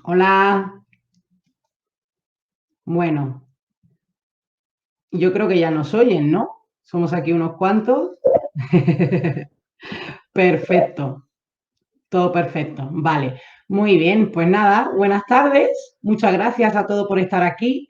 Hola, bueno, yo creo que ya nos oyen, ¿no? Somos aquí unos cuantos. Perfecto, todo perfecto. Vale, muy bien, pues nada, buenas tardes. Muchas gracias a todos por estar aquí.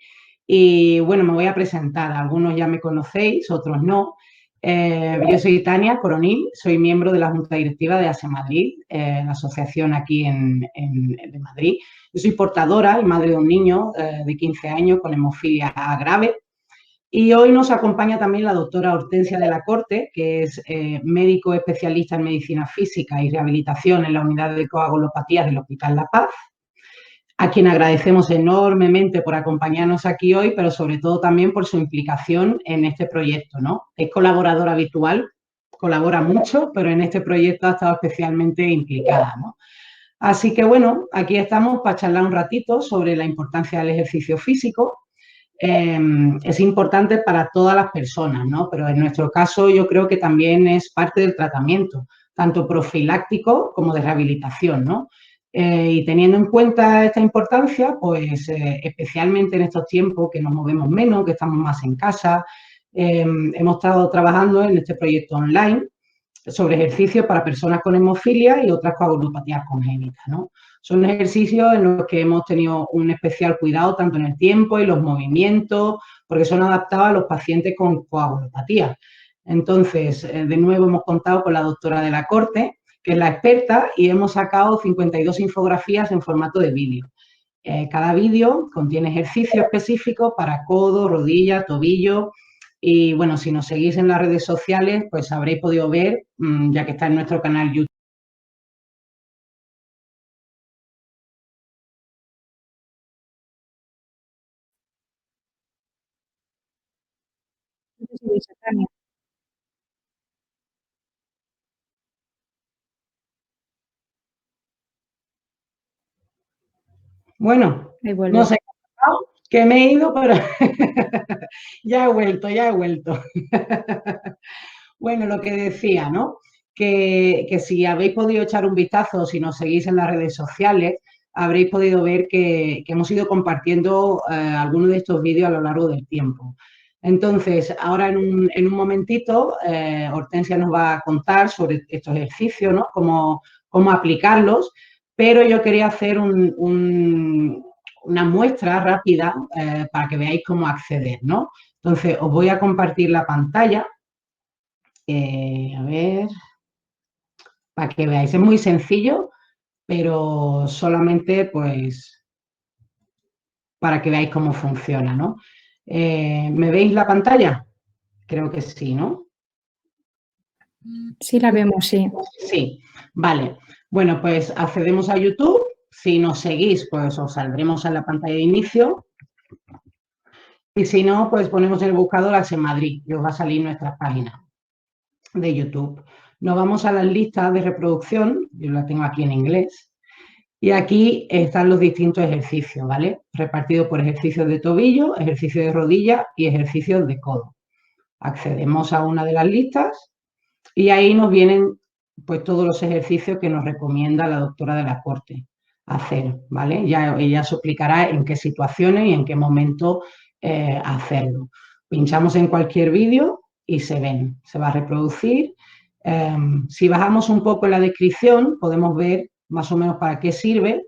Y bueno, me voy a presentar. Algunos ya me conocéis, otros no. Yo soy Tania Coronil, soy miembro de la Junta Directiva de ASE Madrid, la asociación aquí de Madrid. Yo soy portadora y madre de un niño de 15 años con hemofilia grave. Y hoy nos acompaña también la doctora Hortensia de la Corte, que es médico especialista en medicina física y rehabilitación en la unidad de coagulopatías del Hospital La Paz, a quien agradecemos enormemente por acompañarnos aquí hoy, pero sobre todo también por su implicación en este proyecto, ¿no? Es colaboradora habitual, colabora mucho, pero en este proyecto ha estado especialmente implicada, ¿no? Así que bueno, aquí estamos para charlar un ratito sobre la importancia del ejercicio físico. Es importante para todas las personas, ¿no? Pero en nuestro caso yo creo que también es parte del tratamiento, tanto profiláctico como de rehabilitación, ¿no? Y teniendo en cuenta esta importancia, pues especialmente en estos tiempos que nos movemos menos, que estamos más en casa, hemos estado trabajando en este proyecto online sobre ejercicios para personas con hemofilia y otras coagulopatías congénitas, ¿no? Son ejercicios en los que hemos tenido un especial cuidado tanto en el tiempo y los movimientos, porque son adaptados a los pacientes con coagulopatía. Entonces, de nuevo hemos contado con la doctora de la Corte, que es la experta, y hemos sacado 52 infografías en formato de vídeo. Cada vídeo contiene ejercicios específicos para codo, rodilla, tobillo. Y bueno, si nos seguís en las redes sociales, pues habréis podido ver, ya que está en nuestro canal YouTube. Bueno, Ahí no vuelve. sé que me he ido, pero ya he vuelto, ya he vuelto. Bueno, lo que decía, ¿no? Que si habéis podido echar un vistazo, si nos seguís en las redes sociales, habréis podido ver que hemos ido compartiendo algunos de estos vídeos a lo largo del tiempo. Entonces, ahora en un momentito, Hortensia nos va a contar sobre estos ejercicios, ¿no? Cómo aplicarlos, pero yo quería hacer una muestra rápida para que veáis cómo acceder, ¿no? Entonces, os voy a compartir la pantalla. A ver, para que veáis, es muy sencillo, pero solamente pues para que veáis cómo funciona, ¿no? ¿Me veis la pantalla? Creo que sí, ¿no? Sí, la vemos, sí. Sí, vale. Bueno, pues accedemos a YouTube. Si nos seguís, pues os saldremos en la pantalla de inicio. Y si no, pues ponemos en el buscador ASE Madrid y os va a salir nuestra página de YouTube. Nos vamos a las listas de reproducción. Yo la tengo aquí en inglés. Y aquí están los distintos ejercicios, ¿vale? Repartidos por ejercicios de tobillo, ejercicios de rodilla y ejercicios de codo. Accedemos a una de las listas y ahí nos vienen pues todos los ejercicios que nos recomienda la doctora de la Corte hacer, ¿vale? Ya ella os explicará en qué situaciones y en qué momento hacerlo. Pinchamos en cualquier vídeo y se va a reproducir. Si bajamos un poco en la descripción, podemos ver más o menos para qué sirve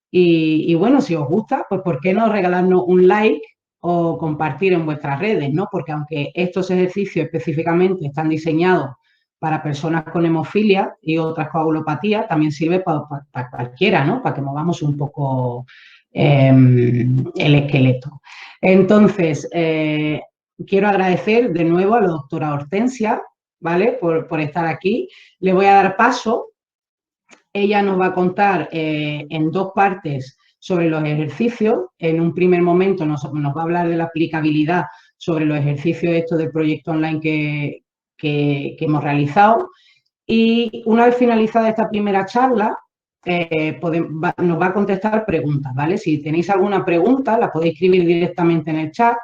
y bueno, si os gusta, pues ¿por qué no regalarnos un like o compartir en vuestras redes, ¿no? Porque aunque estos ejercicios específicamente están diseñados para personas con hemofilia y otras coagulopatías, también sirve para cualquiera, ¿no? Para que movamos un poco el esqueleto. Entonces, quiero agradecer de nuevo a la doctora Hortensia, ¿vale? Por estar aquí. Le voy a dar paso. Ella nos va a contar en dos partes sobre los ejercicios. En un primer momento nos va a hablar de la aplicabilidad sobre los ejercicios estos del proyecto online que hemos realizado. Y una vez finalizada esta primera charla, nos va a contestar preguntas, ¿vale? Si tenéis alguna pregunta, la podéis escribir directamente en el chat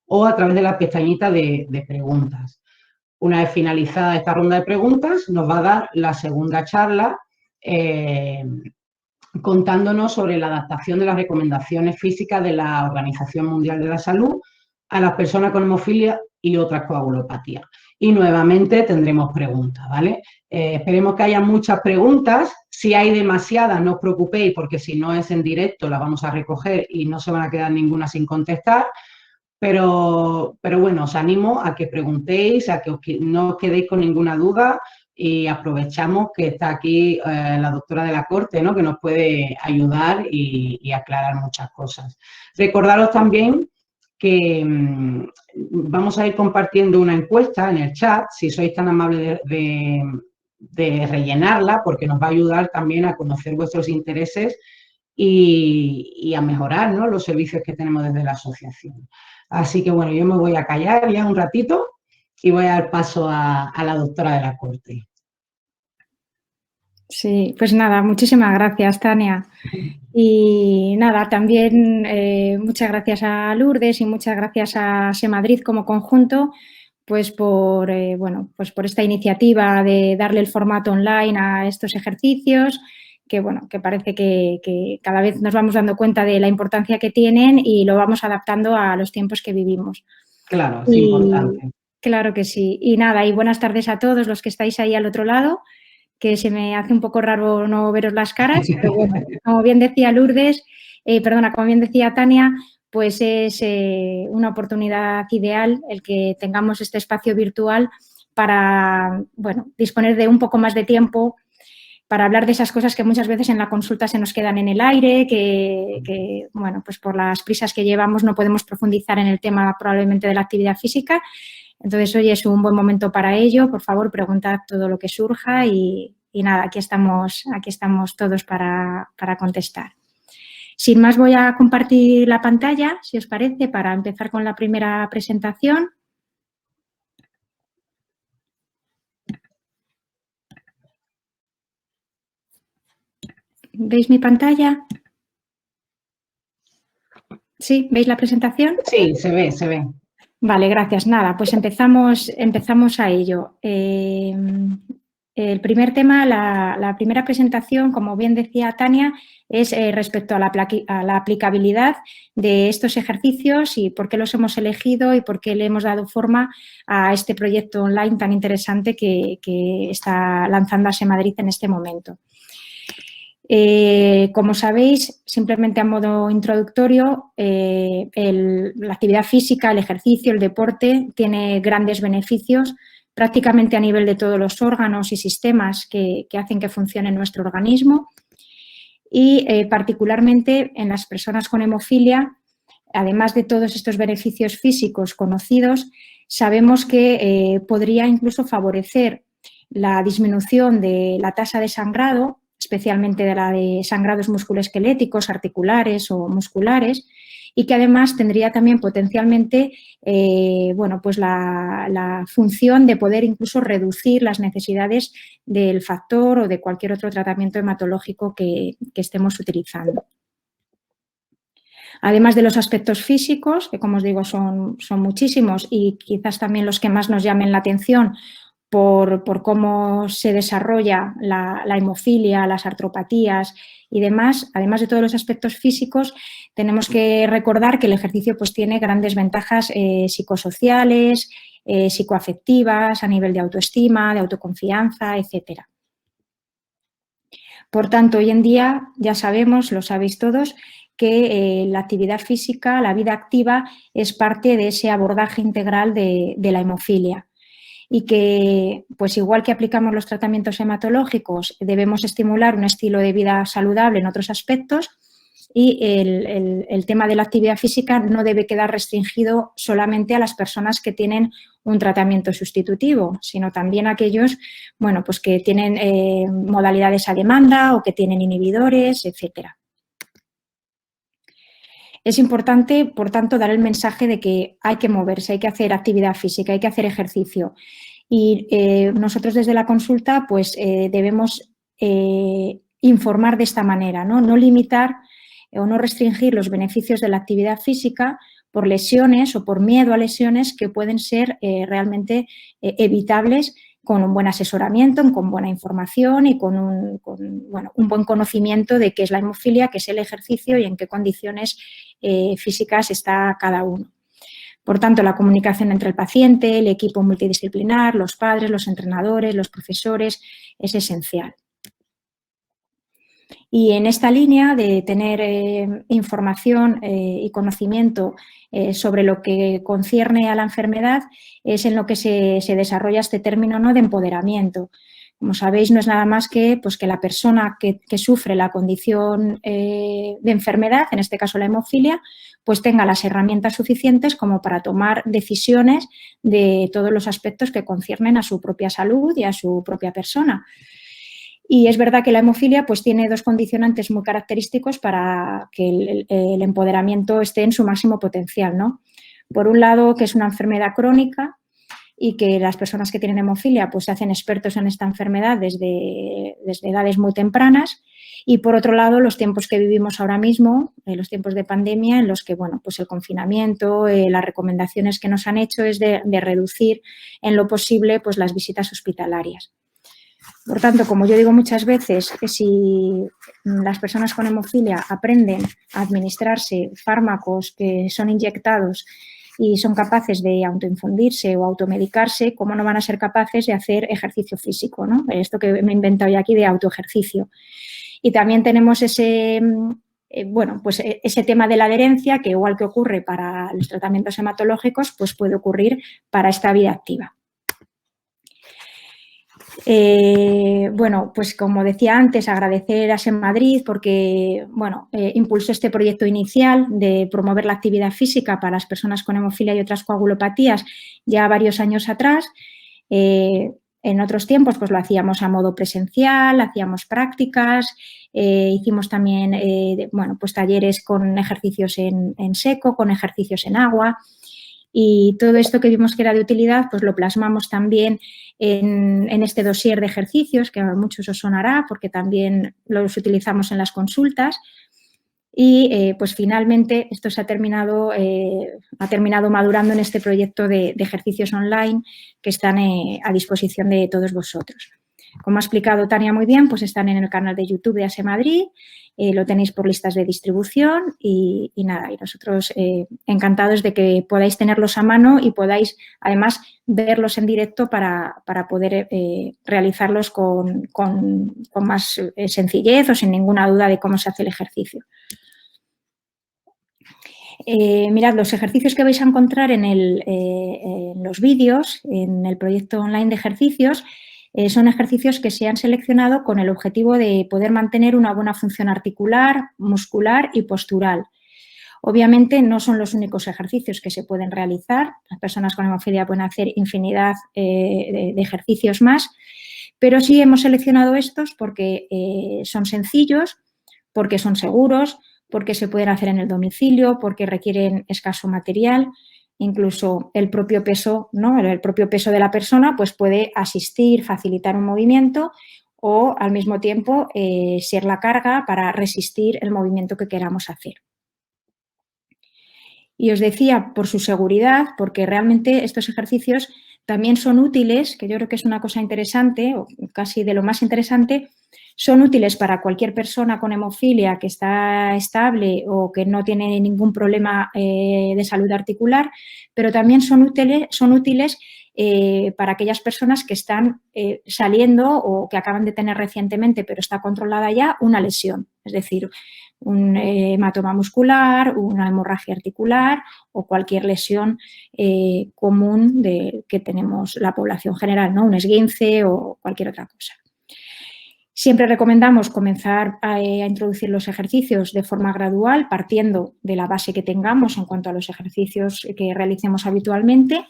o a través de la pestañita de preguntas. Una vez finalizada esta ronda de preguntas, nos va a dar la segunda charla, eh, contándonos sobre la adaptación de las recomendaciones físicas de la Organización Mundial de la Salud a las personas con hemofilia y otras coagulopatías. Y nuevamente tendremos preguntas, ¿vale? Esperemos que haya muchas preguntas. Si hay demasiadas, no os preocupéis, porque si no es en directo, las vamos a recoger y no se van a quedar ninguna sin contestar. Pero bueno, os animo a que preguntéis, a que no os quedéis con ninguna duda y aprovechamos que está aquí la doctora de la Corte, ¿no? Que nos puede ayudar y aclarar muchas cosas. Recordaros también que vamos a ir compartiendo una encuesta en el chat, si sois tan amables de rellenarla, porque nos va a ayudar también a conocer vuestros intereses y a mejorar, ¿no?, los servicios que tenemos desde la asociación. Así que bueno, yo me voy a callar ya un ratito y voy a dar paso a la doctora de la Corte. Sí, pues nada, muchísimas gracias, Tania. Y nada, también muchas gracias a Lourdes y muchas gracias a SEMadrid como conjunto, pues por, bueno, pues por esta iniciativa de darle el formato online a estos ejercicios, que bueno, que parece que cada vez nos vamos dando cuenta de la importancia que tienen y lo vamos adaptando a los tiempos que vivimos. Claro, es importante. Claro que sí. Y nada, y buenas tardes a todos los que estáis ahí al otro lado, que se me hace un poco raro no veros las caras, pero bueno, como bien decía Lourdes, como bien decía Tania, pues es una oportunidad ideal el que tengamos este espacio virtual para, bueno, disponer de un poco más de tiempo para hablar de esas cosas que muchas veces en la consulta se nos quedan en el aire, que bueno, pues por las prisas que llevamos no podemos profundizar en el tema probablemente de la actividad física. Entonces, hoy es un buen momento para ello. Por favor, preguntad todo lo que surja y nada, aquí estamos todos para contestar. Sin más, voy a compartir la pantalla, si os parece, para empezar con la primera presentación. ¿Veis mi pantalla? ¿Sí? ¿Veis la presentación? Sí, se ve, se ve. Vale, gracias. Nada, pues empezamos a ello. El primer tema, la primera presentación, como bien decía Tania, es respecto a la aplicabilidad de estos ejercicios y por qué los hemos elegido y por qué le hemos dado forma a este proyecto online tan interesante que está lanzando SEMadrid en este momento. Como sabéis, simplemente a modo introductorio, la actividad física, el ejercicio, el deporte tiene grandes beneficios prácticamente a nivel de todos los órganos y sistemas que hacen que funcione nuestro organismo y particularmente en las personas con hemofilia, además de todos estos beneficios físicos conocidos, sabemos que podría incluso favorecer la disminución de la tasa de sangrado, especialmente de la de sangrados musculoesqueléticos, articulares o musculares, y que además tendría también potencialmente bueno, pues la función de poder incluso reducir las necesidades del factor o de cualquier otro tratamiento hematológico que estemos utilizando. Además de los aspectos físicos, que como os digo son muchísimos y quizás también los que más nos llamen la atención por cómo se desarrolla la hemofilia, las artropatías y demás, además de todos los aspectos físicos, tenemos que recordar que el ejercicio pues, tiene grandes ventajas psicosociales, psicoafectivas, a nivel de autoestima, de autoconfianza, etcétera. Por tanto, hoy en día ya sabemos, lo sabéis todos, que la actividad física, la vida activa, es parte de ese abordaje integral de la hemofilia. Y que, pues igual que aplicamos los tratamientos hematológicos, debemos estimular un estilo de vida saludable en otros aspectos y el tema de la actividad física no debe quedar restringido solamente a las personas que tienen un tratamiento sustitutivo, sino también a aquellos, bueno, pues que tienen modalidades a demanda o que tienen inhibidores, etcétera. Es importante, por tanto, dar el mensaje de que hay que moverse, hay que hacer actividad física, hay que hacer ejercicio. Y nosotros desde la consulta pues debemos informar de esta manera, ¿no? No limitar o no restringir los beneficios de la actividad física por lesiones o por miedo a lesiones que pueden ser realmente evitables con un buen asesoramiento, con buena información y con un buen conocimiento de qué es la hemofilia, qué es el ejercicio y en qué condiciones físicas está cada uno. Por tanto, la comunicación entre el paciente, el equipo multidisciplinar, los padres, los entrenadores, los profesores, es esencial. Y en esta línea de tener información y conocimiento sobre lo que concierne a la enfermedad es en lo que se desarrolla este término, ¿no?, de empoderamiento. Como sabéis, no es nada más que, pues, que la persona que sufre la condición de enfermedad, en este caso la hemofilia, pues tenga las herramientas suficientes como para tomar decisiones de todos los aspectos que conciernen a su propia salud y a su propia persona. Y es verdad que la hemofilia pues tiene dos condicionantes muy característicos para que el empoderamiento esté en su máximo potencial, ¿no? Por un lado, que es una enfermedad crónica y que las personas que tienen hemofilia pues se hacen expertos en esta enfermedad desde edades muy tempranas. Y por otro lado, los tiempos que vivimos ahora mismo, los tiempos de pandemia, en los que, bueno, pues el confinamiento, las recomendaciones que nos han hecho es de reducir en lo posible pues las visitas hospitalarias. Por tanto, como yo digo muchas veces, que si las personas con hemofilia aprenden a administrarse fármacos que son inyectados y son capaces de autoinfundirse o automedicarse, ¿cómo no van a ser capaces de hacer ejercicio físico, ¿no? Esto que me he inventado yo aquí de autoejercicio. Y también tenemos ese tema de la adherencia, que igual que ocurre para los tratamientos hematológicos, pues puede ocurrir para esta vida activa. Pues como decía antes, agradecer a SEM Madrid porque, impulsó este proyecto inicial de promover la actividad física para las personas con hemofilia y otras coagulopatías ya varios años atrás. En otros tiempos pues lo hacíamos a modo presencial, hacíamos prácticas, hicimos también talleres con ejercicios en seco, con ejercicios en agua. Y todo esto que vimos que era de utilidad, pues lo plasmamos también en este dossier de ejercicios, que a muchos os sonará porque también los utilizamos en las consultas. Y pues finalmente esto se ha terminado madurando en este proyecto de ejercicios online que están a disposición de todos vosotros. Como ha explicado Tania muy bien, pues están en el canal de YouTube de ASE Madrid, lo tenéis por listas de distribución y nada, y nosotros encantados de que podáis tenerlos a mano y podáis además verlos en directo para poder realizarlos con más sencillez o sin ninguna duda de cómo se hace el ejercicio. Mirad, los ejercicios que vais a encontrar en los vídeos, en el proyecto online de ejercicios, son ejercicios que se han seleccionado con el objetivo de poder mantener una buena función articular, muscular y postural. Obviamente no son los únicos ejercicios que se pueden realizar. Las personas con hemofilia pueden hacer infinidad de ejercicios más, pero sí hemos seleccionado estos porque son sencillos, porque son seguros, porque se pueden hacer en el domicilio, porque requieren escaso material. Incluso el propio peso, ¿no? El propio peso de la persona pues puede asistir, facilitar un movimiento o al mismo tiempo ser la carga para resistir el movimiento que queramos hacer. Y os decía por su seguridad, porque realmente estos ejercicios también son útiles, que yo creo que es una cosa interesante, o casi de lo más interesante, son útiles para cualquier persona con hemofilia que está estable o que no tiene ningún problema de salud articular, pero también son útiles para aquellas personas que están saliendo o que acaban de tener recientemente, pero está controlada ya, una lesión, es decir, un hematoma muscular, una hemorragia articular o cualquier lesión común que tenemos la población general, ¿no? Un esguince o cualquier otra cosa. Siempre recomendamos comenzar a introducir los ejercicios de forma gradual, partiendo de la base que tengamos en cuanto a los ejercicios que realicemos habitualmente.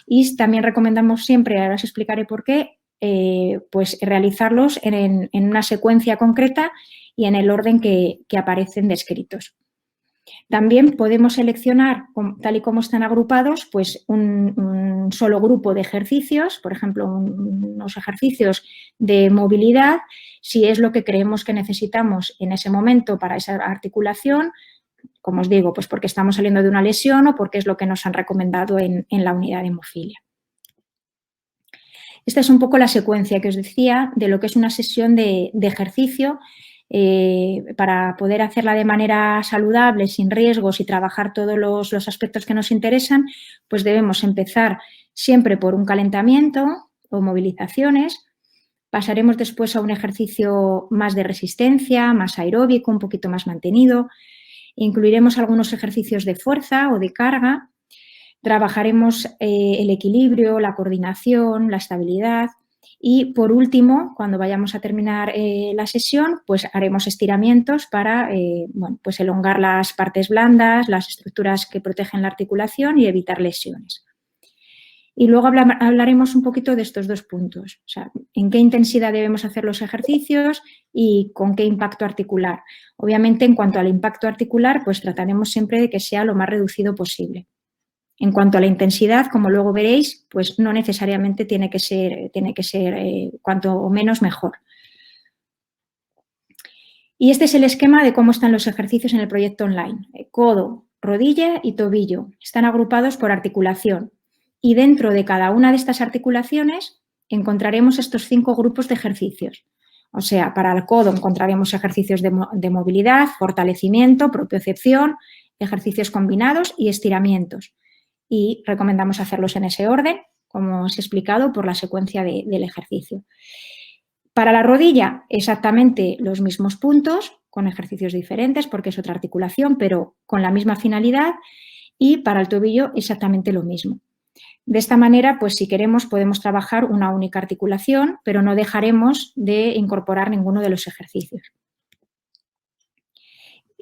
Y también recomendamos siempre, ahora os explicaré por qué, pues realizarlos en una secuencia concreta y en el orden que aparecen descritos. También podemos seleccionar, tal y como están agrupados, pues un solo grupo de ejercicios, por ejemplo, unos ejercicios de movilidad, si es lo que creemos que necesitamos en ese momento para esa articulación, como os digo, pues porque estamos saliendo de una lesión o porque es lo que nos han recomendado en la unidad de hemofilia. Esta es un poco la secuencia que os decía de lo que es una sesión de ejercicio. Para poder hacerla de manera saludable, sin riesgos y trabajar todos los aspectos que nos interesan, pues debemos empezar siempre por un calentamiento o movilizaciones. Pasaremos después a un ejercicio más de resistencia, más aeróbico, un poquito más mantenido. Incluiremos algunos ejercicios de fuerza o de carga. Trabajaremos el equilibrio, la coordinación, la estabilidad. Y por último, cuando vayamos a terminar la sesión, pues haremos estiramientos para bueno, pues elongar las partes blandas, las estructuras que protegen la articulación y evitar lesiones. Y luego hablaremos un poquito de estos dos puntos, o sea, en qué intensidad debemos hacer los ejercicios y con qué impacto articular. Obviamente, en cuanto al impacto articular, pues trataremos siempre de que sea lo más reducido posible. En cuanto a la intensidad, como luego veréis, pues no necesariamente tiene que ser cuanto menos mejor. Y este es el esquema de cómo están los ejercicios en el proyecto online. Codo, rodilla y tobillo están agrupados por articulación. Y dentro de cada una de estas articulaciones encontraremos estos 5 grupos de ejercicios. O sea, para el codo encontraremos ejercicios de movilidad, fortalecimiento, propiocepción, ejercicios combinados y estiramientos. Y recomendamos hacerlos en ese orden, como os he explicado, por la secuencia del ejercicio. Para la rodilla, exactamente los mismos puntos, con ejercicios diferentes porque es otra articulación, pero con la misma finalidad. Y para el tobillo, exactamente lo mismo. De esta manera, pues si queremos, podemos trabajar una única articulación, pero no dejaremos de incorporar ninguno de los ejercicios.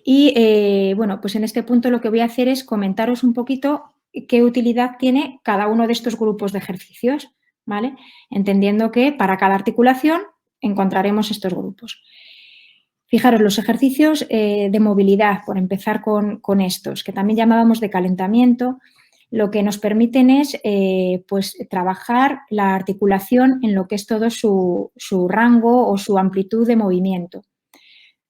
Y bueno, pues en este punto lo que voy a hacer es comentaros un poquito qué utilidad tiene cada uno de estos grupos de ejercicios, ¿vale? Entendiendo que para cada articulación encontraremos estos grupos. Fijaros, los ejercicios de movilidad, por empezar con estos, que también llamábamos de calentamiento, lo que nos permiten es pues, trabajar la articulación en lo que es todo su rango o su amplitud de movimiento.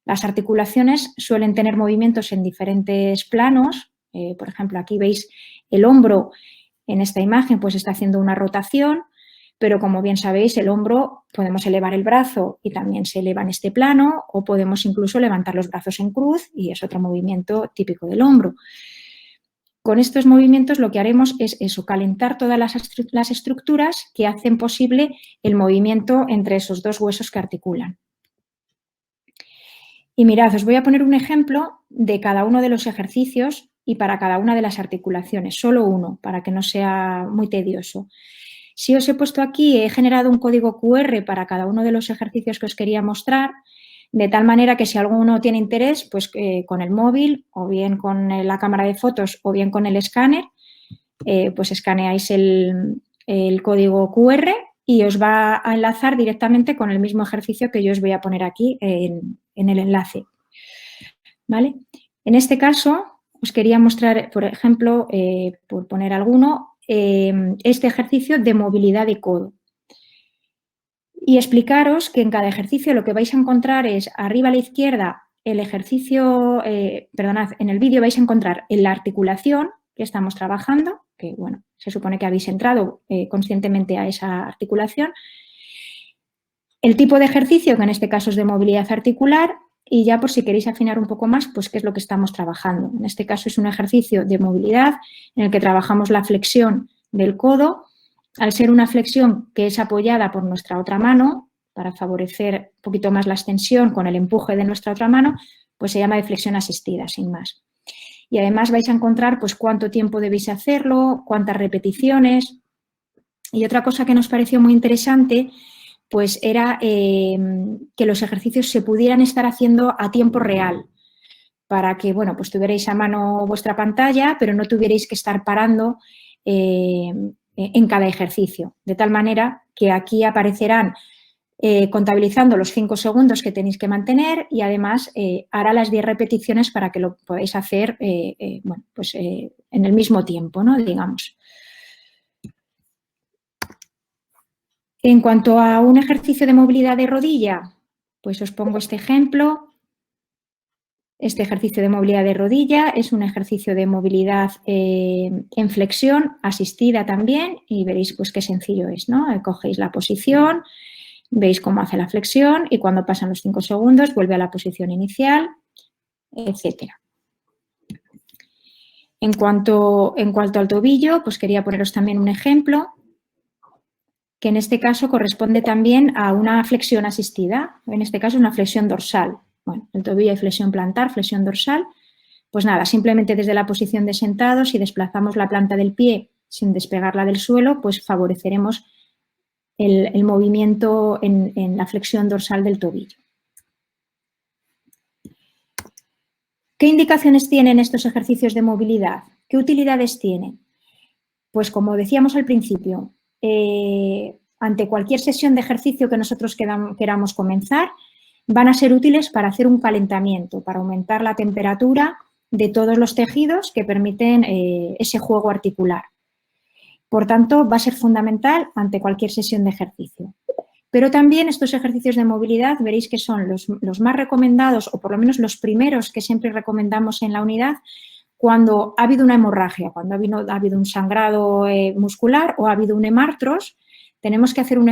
Las articulaciones suelen tener movimientos en diferentes planos. Por ejemplo, aquí veis el hombro en esta imagen, pues está haciendo una rotación, pero como bien sabéis, el hombro podemos elevar el brazo y también se eleva en este plano, o podemos incluso levantar los brazos en cruz y es otro movimiento típico del hombro. Con estos movimientos lo que haremos es eso, calentar todas las estructuras que hacen posible el movimiento entre esos dos huesos que articulan. Y mirad, os voy a poner un ejemplo de cada uno de los ejercicios y para cada una de las articulaciones, solo uno, para que no sea muy tedioso. Si os he puesto aquí, he generado un código QR para cada uno de los ejercicios que os quería mostrar, de tal manera que si alguno tiene interés, pues con el móvil o bien con la cámara de fotos o bien con el escáner, pues escaneáis el código QR y os va a enlazar directamente con el mismo ejercicio que yo os voy a poner aquí en el enlace. ¿Vale? En este caso, os quería mostrar, por ejemplo, por poner alguno, este ejercicio de movilidad de codo. Y explicaros que en cada ejercicio lo que vais a encontrar es arriba a la izquierda el ejercicio, perdonad, en el vídeo vais a encontrar en la articulación que estamos trabajando, que bueno, se supone que habéis entrado conscientemente a esa articulación, el tipo de ejercicio, que en este caso es de movilidad articular, y ya por si queréis afinar un poco más, pues qué es lo que estamos trabajando. En este caso es un ejercicio de movilidad en el que trabajamos la flexión del codo. Al ser una flexión que es apoyada por nuestra otra mano, para favorecer un poquito más la extensión con el empuje de nuestra otra mano, pues se llama de flexión asistida, sin más. Y además vais a encontrar pues cuánto tiempo debéis hacerlo, cuántas repeticiones. Y otra cosa que nos pareció muy interesante pues era que los ejercicios se pudieran estar haciendo a tiempo real, para que, bueno, pues tuvierais a mano vuestra pantalla, pero no tuvierais que estar parando en cada ejercicio. De tal manera que aquí aparecerán contabilizando los 5 segundos que tenéis que mantener y además hará las 10 repeticiones para que lo podáis hacer bueno, pues, en el mismo tiempo, ¿no? Digamos. En cuanto a un ejercicio de movilidad de rodilla, pues os pongo este ejemplo. Este ejercicio de movilidad de rodilla es un ejercicio de movilidad en flexión, asistida también, y veréis pues qué sencillo es, ¿no? Cogéis la posición, veis cómo hace la flexión y cuando pasan los 5 segundos vuelve a la posición inicial, etcétera. En cuanto al tobillo, pues quería poneros también un ejemplo que en este caso corresponde también a una flexión asistida, en este caso una flexión dorsal. Bueno, el tobillo hay flexión plantar, flexión dorsal. Pues nada, simplemente desde la posición de sentado, si desplazamos la planta del pie sin despegarla del suelo, pues favoreceremos el movimiento en la flexión dorsal del tobillo. ¿Qué indicaciones tienen estos ejercicios de movilidad? ¿Qué utilidades tienen? Pues como decíamos al principio, ante cualquier sesión de ejercicio que nosotros queramos comenzar, van a ser útiles para hacer un calentamiento, para aumentar la temperatura de todos los tejidos que permiten ese juego articular. Por tanto, va a ser fundamental ante cualquier sesión de ejercicio. Pero también estos ejercicios de movilidad veréis que son los más recomendados, o por lo menos los primeros que siempre recomendamos en la unidad, cuando ha habido una hemorragia, cuando ha habido un sangrado muscular o ha habido un hemartros. Tenemos que hacer un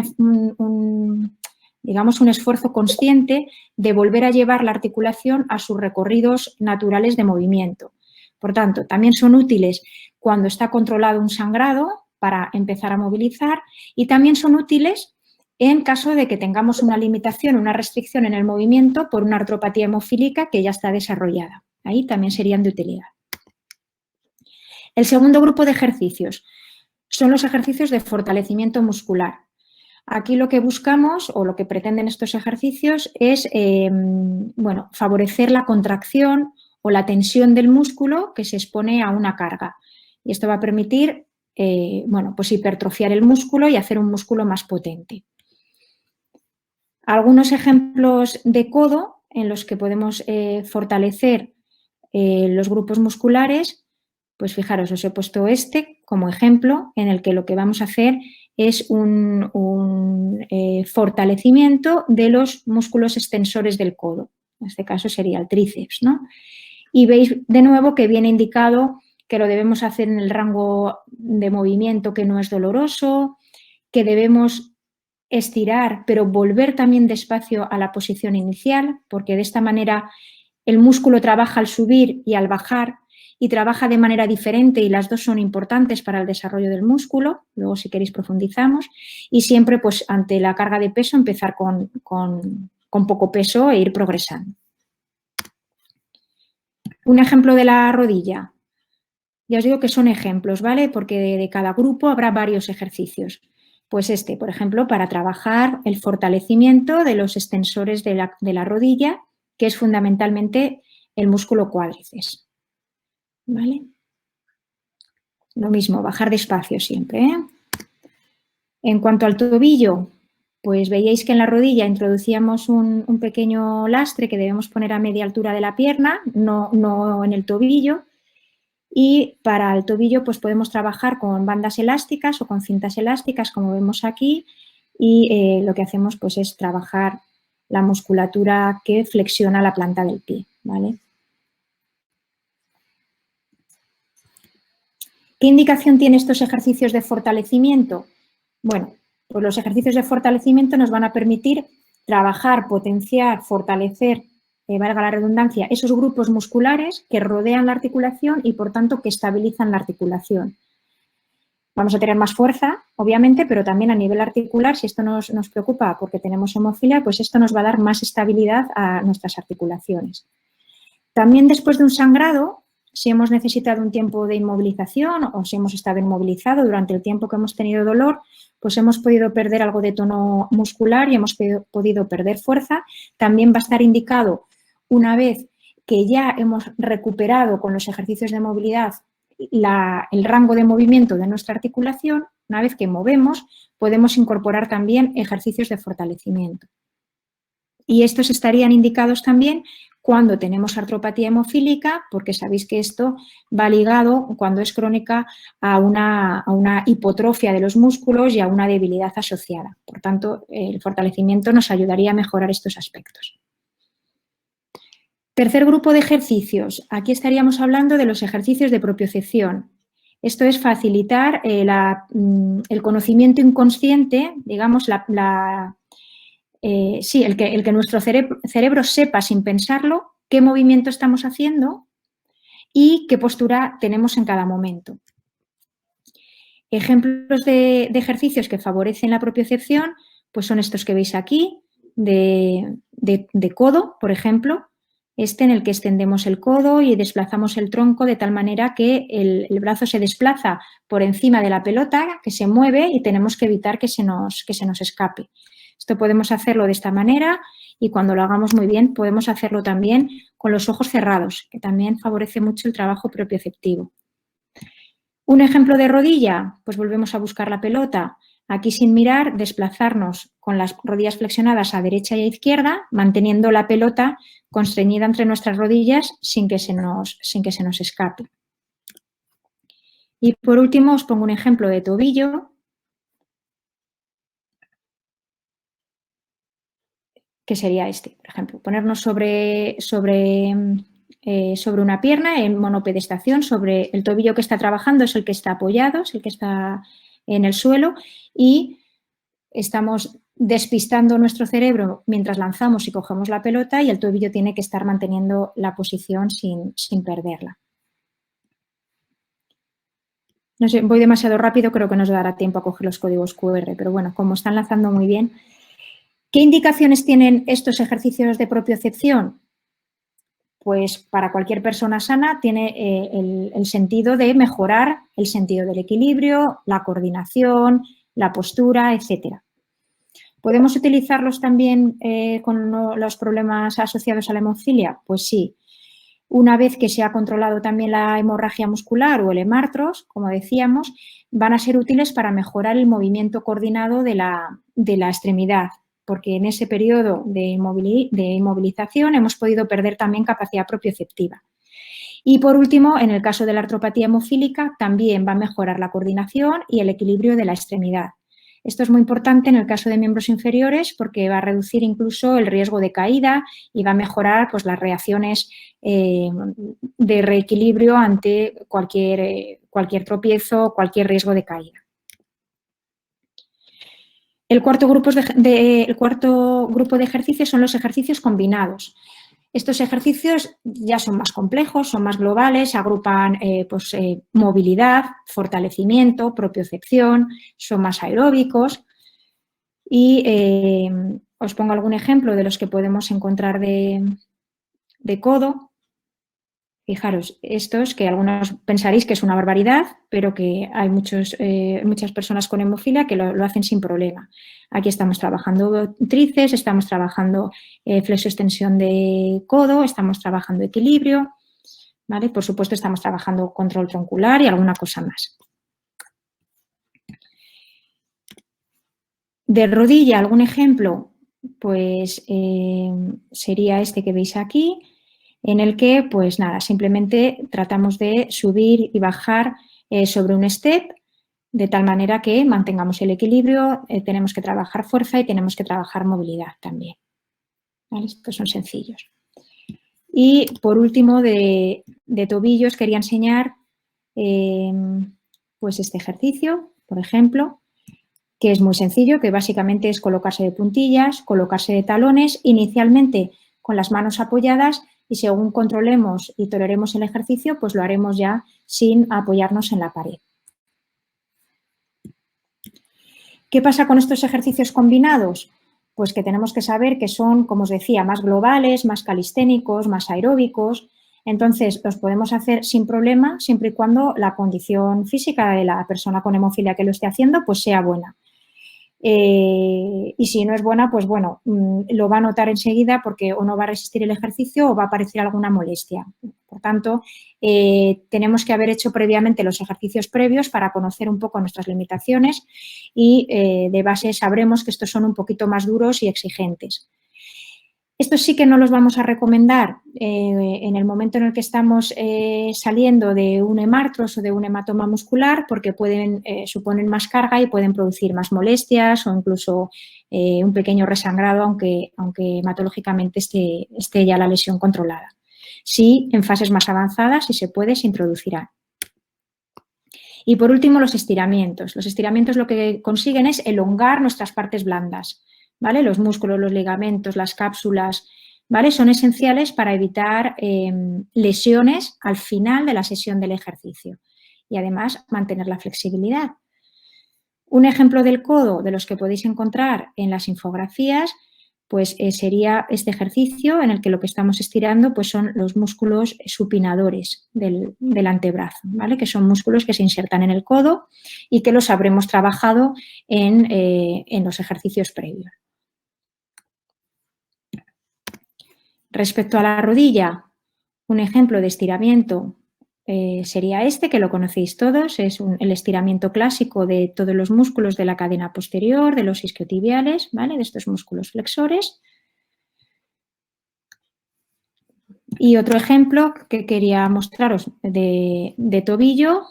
esfuerzo consciente de volver a llevar la articulación a sus recorridos naturales de movimiento. Por tanto, también son útiles cuando está controlado un sangrado para empezar a movilizar, y también son útiles en caso de que tengamos una limitación, una restricción en el movimiento por una artropatía hemofílica que ya está desarrollada. Ahí también serían de utilidad. El segundo grupo de ejercicios son los ejercicios de fortalecimiento muscular. Aquí lo que buscamos o lo que pretenden estos ejercicios es favorecer la contracción o la tensión del músculo que se expone a una carga. Y esto va a permitir hipertrofiar el músculo y hacer un músculo más potente. Algunos ejemplos de codo en los que podemos fortalecer los grupos musculares, pues fijaros, os he puesto este como ejemplo en el que lo que vamos a hacer es un fortalecimiento de los músculos extensores del codo. En este caso sería el tríceps, ¿no? Y veis de nuevo que viene indicado que lo debemos hacer en el rango de movimiento que no es doloroso, que debemos estirar, pero volver también despacio a la posición inicial, porque de esta manera el músculo trabaja al subir y al bajar y trabaja de manera diferente, y las dos son importantes para el desarrollo del músculo. Luego, si queréis, profundizamos. Y siempre, pues, ante la carga de peso, empezar con poco peso e ir progresando. Un ejemplo de la rodilla. Ya os digo que son ejemplos, ¿vale? Porque de cada grupo habrá varios ejercicios. Pues este, por ejemplo, para trabajar el fortalecimiento de los extensores de la rodilla, que es fundamentalmente el músculo cuádriceps. ¿Vale? Lo mismo, bajar despacio siempre, ¿eh? En cuanto al tobillo, pues veíais que en la rodilla introducíamos un pequeño lastre que debemos poner a media altura de la pierna, no en el tobillo. Y para el tobillo pues podemos trabajar con bandas elásticas o con cintas elásticas, como vemos aquí, y lo que hacemos pues es trabajar la musculatura que flexiona la planta del pie, ¿vale? ¿Qué indicación tienen estos ejercicios de fortalecimiento? Bueno, pues los ejercicios de fortalecimiento nos van a permitir trabajar, potenciar, fortalecer, valga la redundancia, esos grupos musculares que rodean la articulación y, por tanto, que estabilizan la articulación. Vamos a tener más fuerza, obviamente, pero también a nivel articular, si esto nos preocupa porque tenemos hemofilia, pues esto nos va a dar más estabilidad a nuestras articulaciones. También después de un sangrado, si hemos necesitado un tiempo de inmovilización o si hemos estado inmovilizado durante el tiempo que hemos tenido dolor, pues hemos podido perder algo de tono muscular y hemos podido perder fuerza. También va a estar indicado, una vez que ya hemos recuperado con los ejercicios de movilidad el rango de movimiento de nuestra articulación, una vez que movemos, podemos incorporar también ejercicios de fortalecimiento. Y estos estarían indicados también cuando tenemos artropatía hemofílica, porque sabéis que esto va ligado, cuando es crónica, a una hipotrofia de los músculos y a una debilidad asociada. Por tanto, el fortalecimiento nos ayudaría a mejorar estos aspectos. Tercer grupo de ejercicios. Aquí estaríamos hablando de los ejercicios de propiocepción. Esto es facilitar el conocimiento inconsciente, digamos, el que nuestro cerebro sepa sin pensarlo qué movimiento estamos haciendo y qué postura tenemos en cada momento. Ejemplos de ejercicios que favorecen la propiocepción pues son estos que veis aquí, de codo, por ejemplo, en el que extendemos el codo y desplazamos el tronco de tal manera que el brazo se desplaza por encima de la pelota, que se mueve y tenemos que evitar que se nos escape. Esto podemos hacerlo de esta manera y cuando lo hagamos muy bien podemos hacerlo también con los ojos cerrados, que también favorece mucho el trabajo propioceptivo. Un ejemplo de rodilla, pues volvemos a buscar la pelota. Aquí sin mirar, desplazarnos con las rodillas flexionadas a derecha y a izquierda, manteniendo la pelota constreñida entre nuestras rodillas sin que se nos escape. Y por último os pongo un ejemplo de tobillo, que sería este, por ejemplo, ponernos sobre una pierna en monopedestación, sobre el tobillo que está trabajando es el que está apoyado, es el que está en el suelo y estamos despistando nuestro cerebro mientras lanzamos y cogemos la pelota y el tobillo tiene que estar manteniendo la posición sin perderla. No sé, voy demasiado rápido, creo que nos dará tiempo a coger los códigos QR, pero bueno, como están lanzando muy bien. ¿Qué indicaciones tienen estos ejercicios de propiocepción? Pues para cualquier persona sana tiene el sentido de mejorar el sentido del equilibrio, la coordinación, la postura, etcétera. ¿Podemos utilizarlos también con los problemas asociados a la hemofilia? Pues sí. Una vez que se ha controlado también la hemorragia muscular o el hemartros, como decíamos, van a ser útiles para mejorar el movimiento coordinado de la extremidad, porque en ese periodo de inmovilización hemos podido perder también capacidad propioceptiva. Y por último, en el caso de la artropatía hemofílica, también va a mejorar la coordinación y el equilibrio de la extremidad. Esto es muy importante en el caso de miembros inferiores porque va a reducir incluso el riesgo de caída y va a mejorar pues, las reacciones de reequilibrio ante cualquier tropiezo, cualquier riesgo de caída. El cuarto grupo de ejercicios son los ejercicios combinados. Estos ejercicios ya son más complejos, son más globales, agrupan movilidad, fortalecimiento, propiocepción, son más aeróbicos y os pongo algún ejemplo de los que podemos encontrar de codo. Fijaros, estos que algunos pensaréis que es una barbaridad, pero que hay muchas personas con hemofilia que lo hacen sin problema. Aquí estamos trabajando tríceps, estamos trabajando flexo-extensión de codo, estamos trabajando equilibrio, ¿vale? Por supuesto, estamos trabajando control troncular y alguna cosa más. De rodilla, algún ejemplo, pues sería este que veis aquí, en el que, pues nada, simplemente tratamos de subir y bajar sobre un step, de tal manera que mantengamos el equilibrio, tenemos que trabajar fuerza y tenemos que trabajar movilidad también. ¿Vale? Estos son sencillos. Y por último, de tobillos, quería enseñar pues este ejercicio, por ejemplo, que es muy sencillo, que básicamente es colocarse de puntillas, colocarse de talones, inicialmente con las manos apoyadas y según controlemos y toleremos el ejercicio, pues lo haremos ya sin apoyarnos en la pared. ¿Qué pasa con estos ejercicios combinados? Pues que tenemos que saber que son, como os decía, más globales, más calisténicos, más aeróbicos. Entonces, los podemos hacer sin problema, siempre y cuando la condición física de la persona con hemofilia que lo esté haciendo pues sea buena. Y si no es buena, pues bueno, lo va a notar enseguida porque o no va a resistir el ejercicio o va a aparecer alguna molestia. Por tanto, tenemos que haber hecho previamente los ejercicios previos para conocer un poco nuestras limitaciones y de base sabremos que estos son un poquito más duros y exigentes. Estos sí que no los vamos a recomendar en el momento en el que estamos saliendo de un hemartros o de un hematoma muscular porque suponen más carga y pueden producir más molestias o incluso un pequeño resangrado aunque hematológicamente esté ya la lesión controlada. Si en fases más avanzadas, si se puede, se introducirán. Y por último, los estiramientos. Los estiramientos lo que consiguen es elongar nuestras partes blandas, ¿vale? Los músculos, los ligamentos, las cápsulas, ¿vale? Son esenciales para evitar lesiones al final de la sesión del ejercicio y además mantener la flexibilidad. Un ejemplo del codo de los que podéis encontrar en las infografías pues sería este ejercicio en el que lo que estamos estirando pues son los músculos supinadores del antebrazo, ¿vale? Que son músculos que se insertan en el codo y que los habremos trabajado en los ejercicios previos. Respecto a la rodilla, un ejemplo de estiramiento sería este, que lo conocéis todos, es el estiramiento clásico de todos los músculos de la cadena posterior, de los isquiotibiales, ¿vale? De estos músculos flexores. Y otro ejemplo que quería mostraros de tobillo,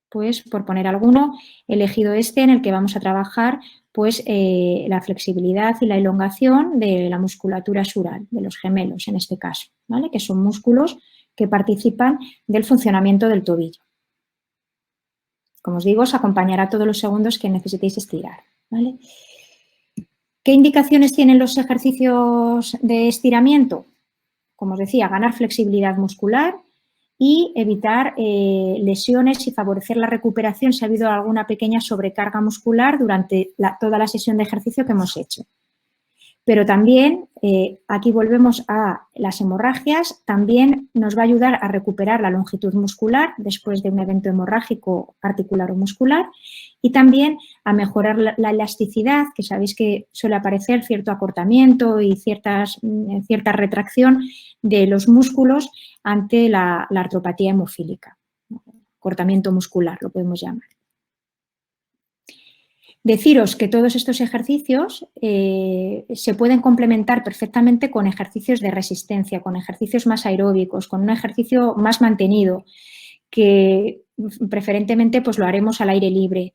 pues por poner alguno, he elegido este en el que vamos a trabajar pues la flexibilidad y la elongación de la musculatura sural, de los gemelos en este caso, ¿vale? Que son músculos que participan del funcionamiento del tobillo. Como os digo, os acompañará todos los segundos que necesitéis estirar, ¿vale? ¿Qué indicaciones tienen los ejercicios de estiramiento? Como os decía, ganar flexibilidad muscular y evitar lesiones y favorecer la recuperación si ha habido alguna pequeña sobrecarga muscular durante toda la sesión de ejercicio que hemos hecho. Pero también, aquí volvemos a las hemorragias, también nos va a ayudar a recuperar la longitud muscular después de un evento hemorrágico articular o muscular y también a mejorar la elasticidad, que sabéis que suele aparecer cierto acortamiento y cierta retracción de los músculos ante la artropatía hemofílica, cortamiento muscular lo podemos llamar. Deciros que todos estos ejercicios se pueden complementar perfectamente con ejercicios de resistencia, con ejercicios más aeróbicos, con un ejercicio más mantenido, que preferentemente pues lo haremos al aire libre.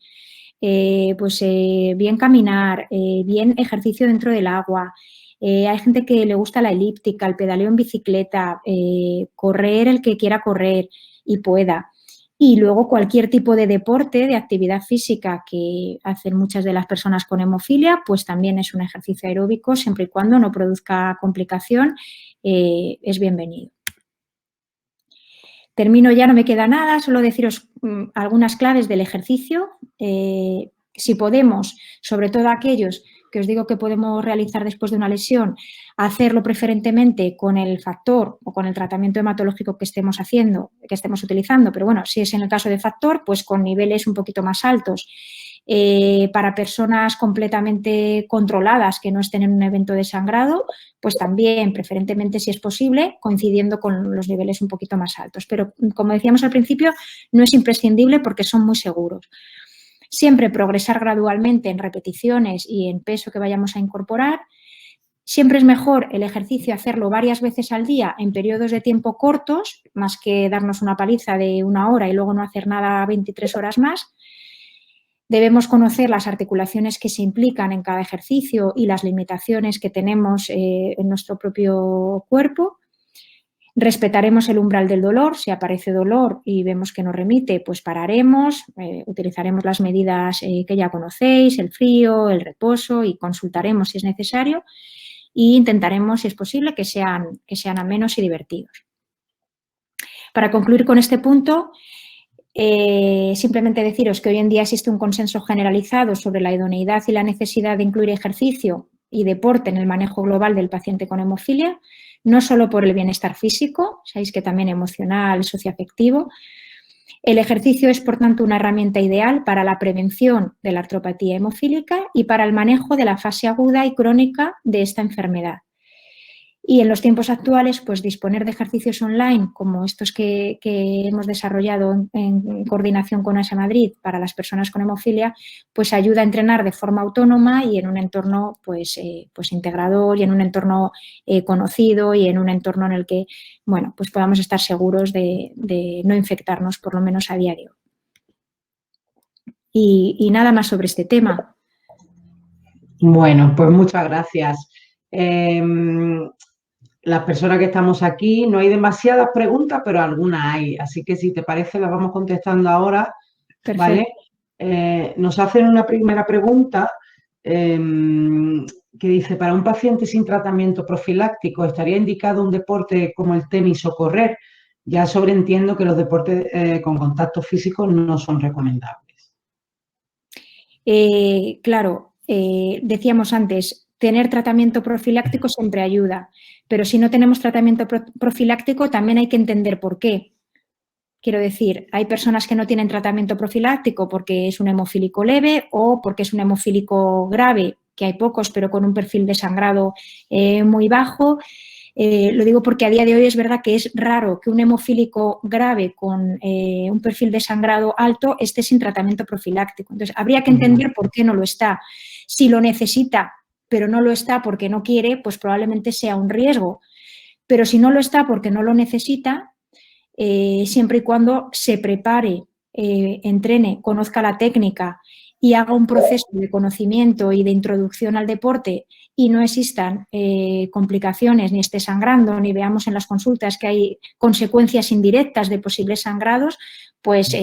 Bien caminar, bien ejercicio dentro del agua. Hay gente que le gusta la elíptica, el pedaleo en bicicleta, correr el que quiera correr y pueda. Y luego cualquier tipo de deporte, de actividad física que hacen muchas de las personas con hemofilia, pues también es un ejercicio aeróbico, siempre y cuando no produzca complicación, es bienvenido. Termino ya, no me queda nada, solo deciros algunas claves del ejercicio. Si podemos, sobre todo aquellos que os digo que podemos realizar después de una lesión, hacerlo preferentemente con el factor o con el tratamiento hematológico que estemos utilizando, pero bueno, si es en el caso de factor, pues con niveles un poquito más altos. Para personas completamente controladas que no estén en un evento de sangrado, pues también, preferentemente si es posible, coincidiendo con los niveles un poquito más altos. Pero, como decíamos al principio, no es imprescindible porque son muy seguros. Siempre progresar gradualmente en repeticiones y en peso que vayamos a incorporar. Siempre es mejor el ejercicio hacerlo varias veces al día en periodos de tiempo cortos, más que darnos una paliza de 1 hora y luego no hacer nada 23 horas más. Debemos conocer las articulaciones que se implican en cada ejercicio y las limitaciones que tenemos en nuestro propio cuerpo. Respetaremos el umbral del dolor. Si aparece dolor y vemos que no remite, pues pararemos, utilizaremos las medidas que ya conocéis, el frío, el reposo, y consultaremos si es necesario e intentaremos, si es posible, que sean amenos y divertidos. Para concluir con este punto, simplemente deciros que hoy en día existe un consenso generalizado sobre la idoneidad y la necesidad de incluir ejercicio y deporte en el manejo global del paciente con hemofilia, no solo por el bienestar físico, sabéis que también emocional, socioafectivo. El ejercicio es, por tanto, una herramienta ideal para la prevención de la artropatía hemofílica y para el manejo de la fase aguda y crónica de esta enfermedad. Y en los tiempos actuales, pues disponer de ejercicios online como estos que hemos desarrollado en coordinación con ASA Madrid para las personas con hemofilia, pues ayuda a entrenar de forma autónoma y en un entorno pues integrador y en un entorno conocido y en un entorno en el que, bueno, pues podamos estar seguros de no infectarnos, por lo menos a día de hoy. Y nada más sobre este tema. Bueno, pues muchas gracias. las personas que estamos aquí, no hay demasiadas preguntas, pero algunas hay. Así que si te parece, las vamos contestando ahora, ¿vale? Perfecto. Nos hacen una primera pregunta que dice, para un paciente sin tratamiento profiláctico, ¿estaría indicado un deporte como el tenis o correr? Ya sobreentiendo que los deportes con contacto físico no son recomendables. Claro, decíamos antes, tener tratamiento profiláctico siempre ayuda, pero si no tenemos tratamiento profiláctico también hay que entender por qué. Quiero decir, hay personas que no tienen tratamiento profiláctico porque es un hemofílico leve o porque es un hemofílico grave, que hay pocos, pero con un perfil de sangrado muy bajo. Lo digo porque a día de hoy es verdad que es raro que un hemofílico grave con un perfil de sangrado alto esté sin tratamiento profiláctico. Entonces, habría que entender por qué no lo está. Si lo necesita, pero no lo está porque no quiere, pues probablemente sea un riesgo. Pero si no lo está porque no lo necesita, siempre y cuando se prepare, entrene, conozca la técnica y haga un proceso de conocimiento y de introducción al deporte y no existan complicaciones, ni esté sangrando, ni veamos en las consultas que hay consecuencias indirectas de posibles sangrados, pues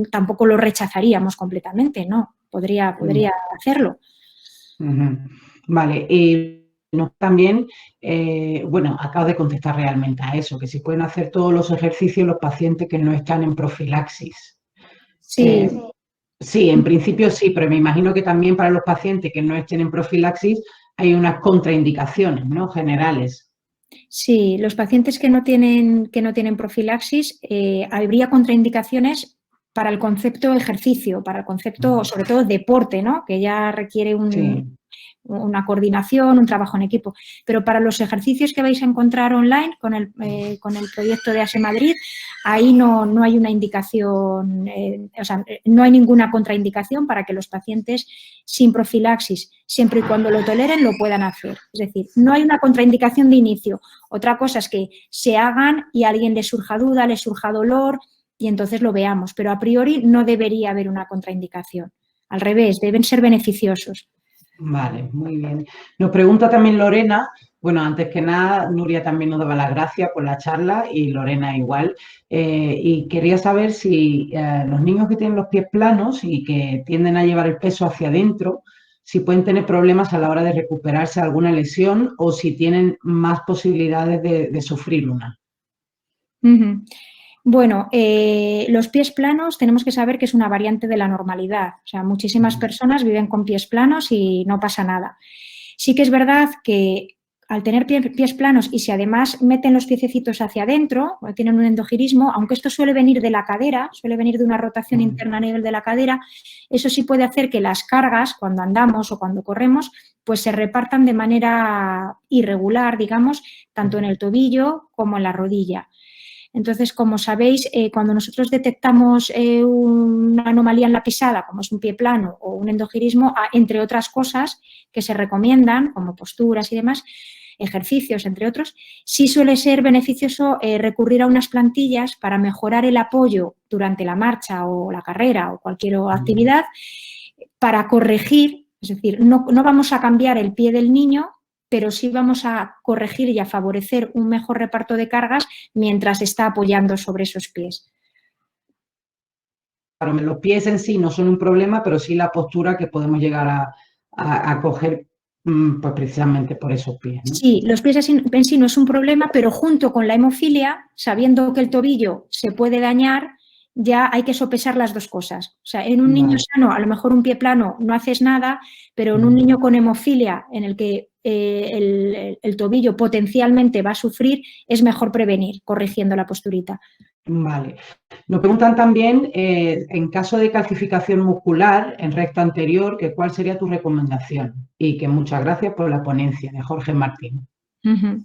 tampoco lo rechazaríamos completamente, ¿no? Podría hacerlo. Vale, y también, bueno, acabo de contestar realmente a eso, que si pueden hacer todos los ejercicios los pacientes que no están en profilaxis. Sí. Sí, en principio sí, pero me imagino que también para los pacientes que no estén en profilaxis hay unas contraindicaciones, ¿no? Generales. Sí, los pacientes que no tienen profilaxis, habría contraindicaciones para el concepto ejercicio, para el concepto, sobre todo deporte, ¿no? Que ya requiere Sí. una coordinación, un trabajo en equipo. Pero para los ejercicios que vais a encontrar online con el proyecto de ASE Madrid, ahí no hay una indicación, o sea, no hay ninguna contraindicación para que los pacientes sin profilaxis, siempre y cuando lo toleren, lo puedan hacer. Es decir, no hay una contraindicación de inicio. Otra cosa es que se hagan y a alguien le surja duda, le surja dolor y entonces lo veamos. Pero a priori no debería haber una contraindicación. Al revés, deben ser beneficiosos. Vale, muy bien. Nos pregunta también Lorena, bueno, antes que nada, Nuria también nos daba las gracias por la charla y Lorena igual. Y quería saber si los niños que tienen los pies planos y que tienden a llevar el peso hacia adentro, si pueden tener problemas a la hora de recuperarse de alguna lesión o si tienen más posibilidades de sufrir una. Uh-huh. Bueno, los pies planos tenemos que saber que es una variante de la normalidad. O sea, muchísimas personas viven con pies planos y no pasa nada. Sí que es verdad que al tener pies planos y si además meten los piececitos hacia adentro, o tienen un endogirismo, aunque esto suele venir de la cadera, suele venir de una rotación interna a nivel de la cadera, eso sí puede hacer que las cargas, cuando andamos o cuando corremos, pues se repartan de manera irregular, digamos, tanto en el tobillo como en la rodilla. Entonces, como sabéis, cuando nosotros detectamos una anomalía en la pisada, como es un pie plano o un endogirismo, entre otras cosas que se recomiendan, como posturas y demás, ejercicios, entre otros, sí suele ser beneficioso recurrir a unas plantillas para mejorar el apoyo durante la marcha o la carrera o cualquier actividad para corregir, es decir, no vamos a cambiar el pie del niño, pero sí vamos a corregir y a favorecer un mejor reparto de cargas mientras está apoyando sobre esos pies. Claro, los pies en sí no son un problema, pero sí la postura que podemos llegar a coger pues precisamente por esos pies, ¿no? Sí, los pies en sí no es un problema, pero junto con la hemofilia, sabiendo que el tobillo se puede dañar, ya hay que sopesar las dos cosas. O sea, en un niño Vale. sano, a lo mejor un pie plano no haces nada, pero en un niño con hemofilia en el que el tobillo potencialmente va a sufrir, es mejor prevenir corrigiendo la posturita. Vale. Nos preguntan también, en caso de calcificación muscular en recto anterior, que cuál sería tu recomendación. Y que muchas gracias por la ponencia de Jorge Martín. Uh-huh.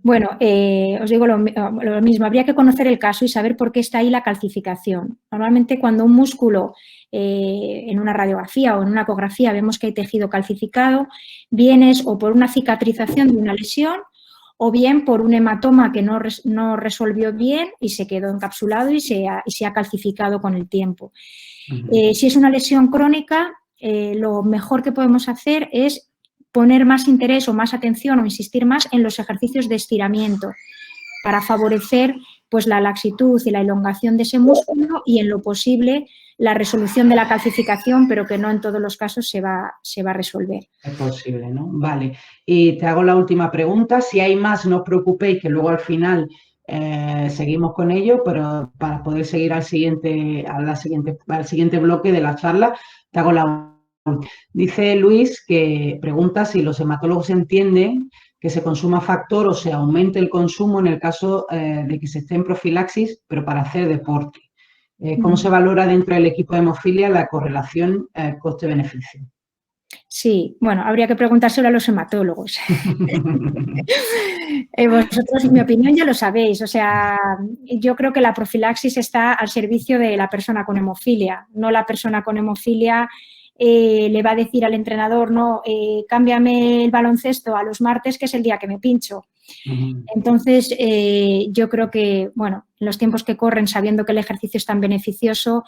Bueno, os digo lo mismo, habría que conocer el caso y saber por qué está ahí la calcificación. Normalmente cuando un músculo en una radiografía o en una ecografía vemos que hay tejido calcificado, bien es o por una cicatrización de una lesión o bien por un hematoma que no resolvió bien y se quedó encapsulado y se ha calcificado con el tiempo. Si es una lesión crónica, lo mejor que podemos hacer es poner más interés o más atención o insistir más en los ejercicios de estiramiento para favorecer pues, la laxitud y la elongación de ese músculo y, en lo posible, la resolución de la calcificación, pero que no en todos los casos se va a resolver. Es posible, ¿no? Vale. Y te hago la última pregunta. Si hay más, no os preocupéis, que luego al final seguimos con ello, pero para poder seguir al siguiente bloque de la charla, te hago la última. Dice Luis que pregunta si los hematólogos entienden que se consuma factor o se aumente el consumo en el caso de que se esté en profilaxis, pero para hacer deporte. ¿Cómo se valora dentro del equipo de hemofilia la correlación coste-beneficio? Sí, bueno, habría que preguntárselo a los hematólogos. Vosotros, mi opinión, ya lo sabéis. O sea, yo creo que la profilaxis está al servicio de la persona con hemofilia. No la persona con hemofilia le va a decir al entrenador, no, cámbiame el baloncesto a los martes, que es el día que me pincho. Entonces, yo creo que, bueno, en los tiempos que corren, sabiendo que el ejercicio es tan beneficioso,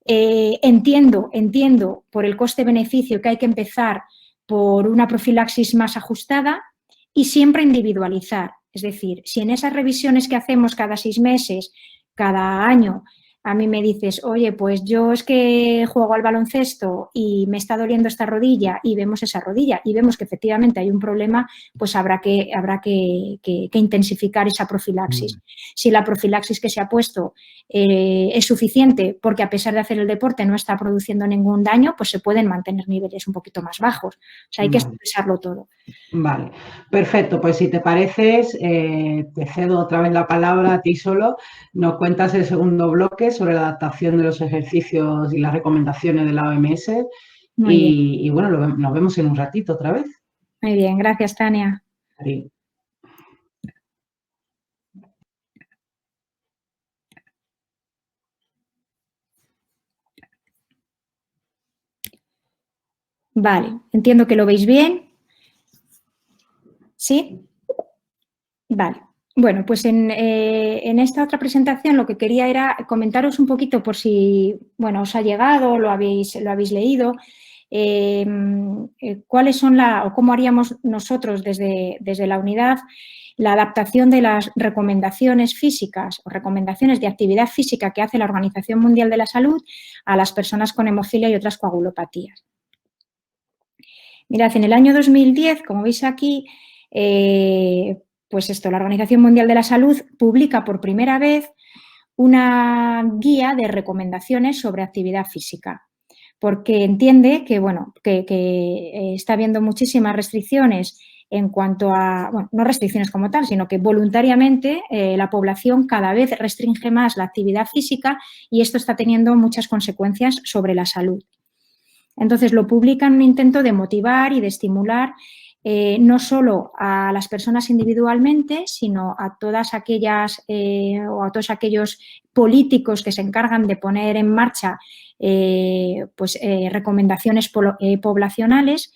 entiendo por el coste-beneficio que hay que empezar por una profilaxis más ajustada y siempre individualizar. Es decir, si en esas revisiones que hacemos cada 6 meses, cada año, a mí me dices, oye, pues yo es que juego al baloncesto y me está doliendo esta rodilla y vemos esa rodilla y vemos que efectivamente hay un problema, pues habrá que intensificar esa profilaxis. Si la profilaxis que se ha puesto es suficiente porque a pesar de hacer el deporte no está produciendo ningún daño, pues se pueden mantener niveles un poquito más bajos. O sea, hay que expresarlo todo. Vale, perfecto. Pues si te pareces, te cedo otra vez la palabra a ti solo. Nos cuentas el segundo bloque sobre la adaptación de los ejercicios y las recomendaciones de la OMS. Y bueno, nos vemos en un ratito otra vez. Muy bien, gracias, Tania. Sí. Vale, entiendo que lo veis bien. ¿Sí? Vale. Bueno, pues en esta otra presentación lo que quería era comentaros un poquito por si, bueno, os ha llegado, lo habéis leído, cuáles son o cómo haríamos nosotros desde la unidad la adaptación de las recomendaciones físicas o recomendaciones de actividad física que hace la Organización Mundial de la Salud a las personas con hemofilia y otras coagulopatías. Mirad, en el año 2010, como veis aquí, pues esto, la Organización Mundial de la Salud publica por primera vez una guía de recomendaciones sobre actividad física, porque entiende que, bueno, que está habiendo muchísimas restricciones en cuanto a, bueno, no restricciones como tal, sino que voluntariamente la población cada vez restringe más la actividad física y esto está teniendo muchas consecuencias sobre la salud. Entonces, lo publica en un intento de motivar y de estimular no solo a las personas individualmente, sino a todas aquellas o a todos aquellos políticos que se encargan de poner en marcha recomendaciones poblacionales,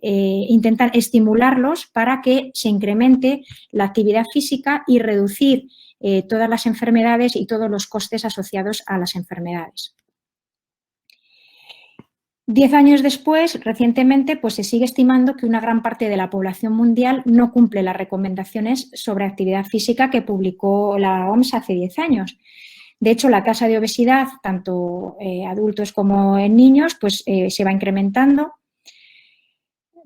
intentan estimularlos para que se incremente la actividad física y reducir todas las enfermedades y todos los costes asociados a las enfermedades. 10 años después, recientemente, pues se sigue estimando que una gran parte de la población mundial no cumple las recomendaciones sobre actividad física que publicó la OMS hace 10 años. De hecho, la tasa de obesidad, tanto adultos como en niños, pues se va incrementando.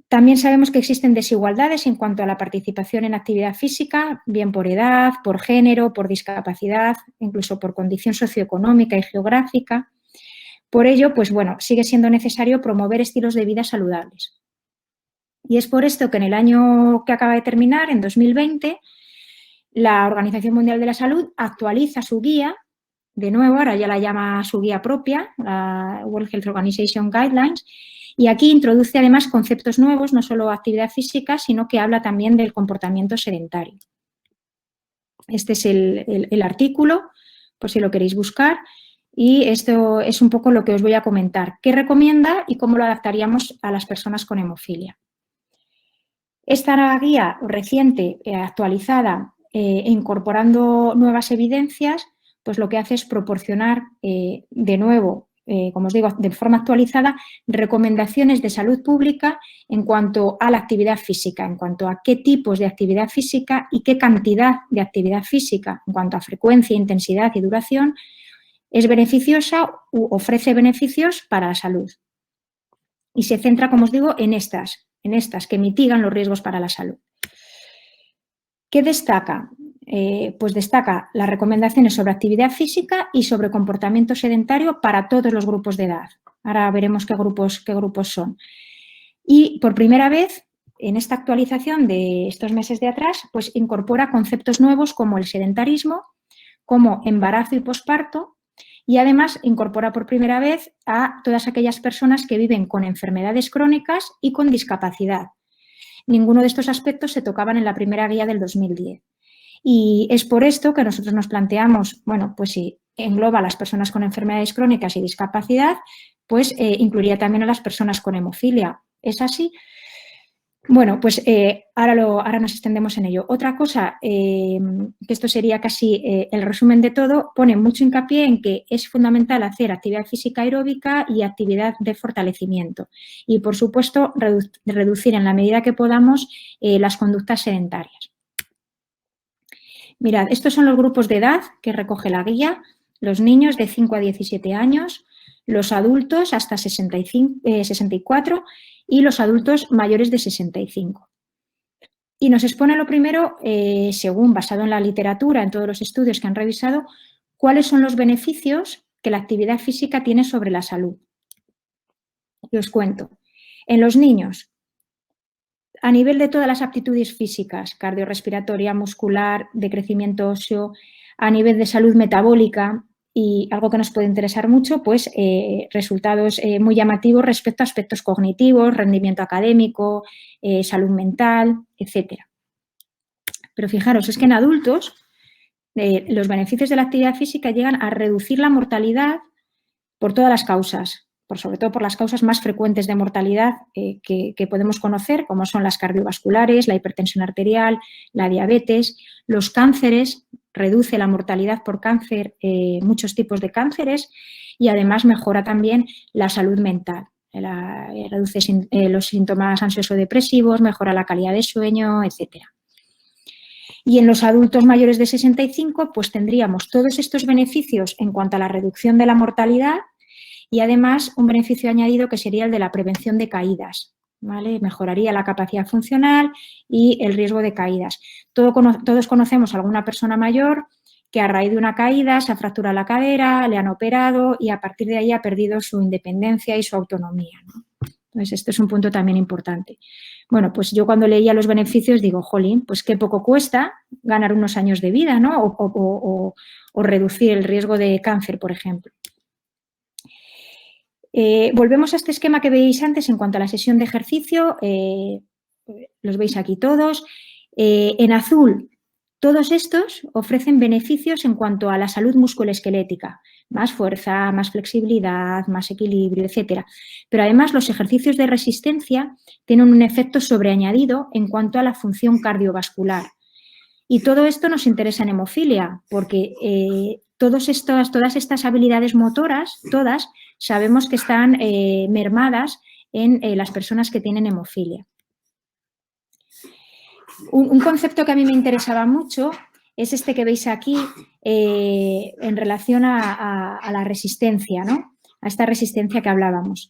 También sabemos que existen desigualdades en cuanto a la participación en actividad física, bien por edad, por género, por discapacidad, incluso por condición socioeconómica y geográfica. Por ello, pues bueno, sigue siendo necesario promover estilos de vida saludables. Y es por esto que en el año que acaba de terminar, en 2020, la Organización Mundial de la Salud actualiza su guía, de nuevo, ahora ya la llama su guía propia, la World Health Organization Guidelines, y aquí introduce además conceptos nuevos, no solo actividad física, sino que habla también del comportamiento sedentario. Este es el artículo, por si lo queréis buscar. Y esto es un poco lo que os voy a comentar. ¿Qué recomienda y cómo lo adaptaríamos a las personas con hemofilia? Esta guía reciente, actualizada e incorporando nuevas evidencias, pues lo que hace es proporcionar de nuevo como os digo, de forma actualizada, recomendaciones de salud pública en cuanto a la actividad física, en cuanto a qué tipos de actividad física y qué cantidad de actividad física, en cuanto a frecuencia, intensidad y duración, es beneficiosa u ofrece beneficios para la salud. Y se centra, como os digo, en estas que mitigan los riesgos para la salud. ¿Qué destaca? Pues destaca las recomendaciones sobre actividad física y sobre comportamiento sedentario para todos los grupos de edad. Ahora veremos qué grupos son. Y por primera vez, en esta actualización de estos meses de atrás, pues incorpora conceptos nuevos como el sedentarismo, como embarazo y posparto, y además incorpora por primera vez a todas aquellas personas que viven con enfermedades crónicas y con discapacidad. Ninguno de estos aspectos se tocaban en la primera guía del 2010. Y es por esto que nosotros nos planteamos, bueno, pues si engloba a las personas con enfermedades crónicas y discapacidad, pues incluiría también a las personas con hemofilia. ¿Es así? Bueno, pues ahora nos extendemos en ello. Otra cosa, que esto sería casi el resumen de todo, pone mucho hincapié en que es fundamental hacer actividad física aeróbica y actividad de fortalecimiento. Y, por supuesto, reducir en la medida que podamos las conductas sedentarias. Mirad, estos son los grupos de edad que recoge la guía: los niños de 5 a 17 años, los adultos hasta 64 y los adultos mayores de 65. Y nos expone lo primero, según basado en la literatura, en todos los estudios que han revisado, cuáles son los beneficios que la actividad física tiene sobre la salud. Y os cuento. En los niños, a nivel de todas las aptitudes físicas, cardiorrespiratoria, muscular, de crecimiento óseo, a nivel de salud metabólica y algo que nos puede interesar mucho, pues resultados muy llamativos respecto a aspectos cognitivos, rendimiento académico, salud mental, etcétera. Pero fijaros, es que en adultos los beneficios de la actividad física llegan a reducir la mortalidad por todas las causas, sobre todo por las causas más frecuentes de mortalidad que podemos conocer, como son las cardiovasculares, la hipertensión arterial, la diabetes, los cánceres. Reduce la mortalidad por cáncer, muchos tipos de cánceres, y además mejora también la salud mental. Reduce los síntomas ansioso-depresivos, mejora la calidad de sueño, etcétera. Y en los adultos mayores de 65, pues tendríamos todos estos beneficios en cuanto a la reducción de la mortalidad y además un beneficio añadido que sería el de la prevención de caídas, ¿vale? Mejoraría la capacidad funcional y el riesgo de caídas. Todos conocemos a alguna persona mayor que a raíz de una caída se ha fracturado la cadera, le han operado y a partir de ahí ha perdido su independencia y su autonomía, ¿no? Entonces, esto es un punto también importante. Bueno, pues yo cuando leía los beneficios digo, jolín, pues qué poco cuesta ganar unos años de vida, ¿no? O reducir el riesgo de cáncer, por ejemplo. Volvemos a este esquema que veis antes en cuanto a la sesión de ejercicio. Los veis aquí todos. En azul, todos estos ofrecen beneficios en cuanto a la salud musculoesquelética. Más fuerza, más flexibilidad, más equilibrio, etcétera. Pero además los ejercicios de resistencia tienen un efecto sobreañadido en cuanto a la función cardiovascular. Y todo esto nos interesa en hemofilia porque todas estas habilidades motoras, todas, sabemos que están mermadas en las personas que tienen hemofilia. Un concepto que a mí me interesaba mucho es este que veis aquí en relación a la resistencia, ¿no? A esta resistencia que hablábamos.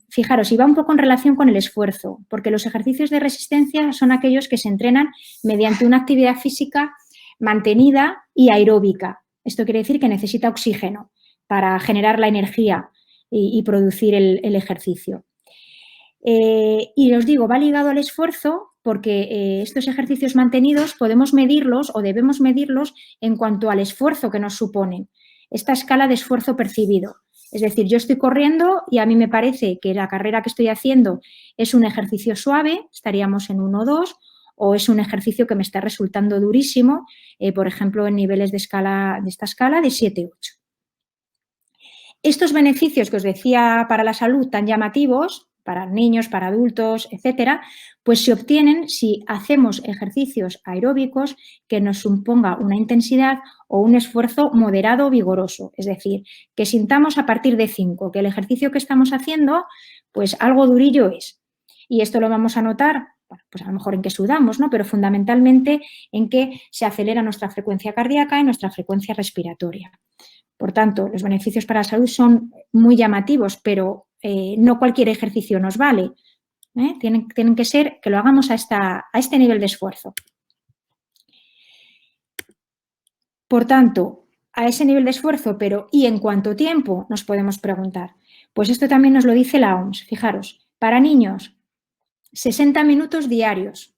Fijaros, y va un poco en relación con el esfuerzo, porque los ejercicios de resistencia son aquellos que se entrenan mediante una actividad física mantenida y aeróbica. Esto quiere decir que necesita oxígeno para generar la energía y producir el ejercicio. Y os digo, va ligado al esfuerzo porque estos ejercicios mantenidos podemos medirlos o debemos medirlos en cuanto al esfuerzo que nos suponen. Esta escala de esfuerzo percibido. Es decir, yo estoy corriendo y a mí me parece que la carrera que estoy haciendo es un ejercicio suave, estaríamos en 1 o 2, o es un ejercicio que me está resultando durísimo, por ejemplo, en niveles de esta escala de 7 8. Estos beneficios que os decía para la salud tan llamativos, para niños, para adultos, etcétera, pues se obtienen si hacemos ejercicios aeróbicos que nos suponga una intensidad o un esfuerzo moderado o vigoroso. Es decir, que sintamos a partir de 5 que el ejercicio que estamos haciendo, pues algo durillo es. Y esto lo vamos a notar, bueno, pues a lo mejor en que sudamos, ¿no? Pero fundamentalmente en que se acelera nuestra frecuencia cardíaca y nuestra frecuencia respiratoria. Por tanto, los beneficios para la salud son muy llamativos, pero no cualquier ejercicio nos vale. Tienen que ser que lo hagamos a este nivel de esfuerzo. Por tanto, a ese nivel de esfuerzo, pero ¿y en cuánto tiempo? Nos podemos preguntar. Pues esto también nos lo dice la OMS. Fijaros, para niños, 60 minutos diarios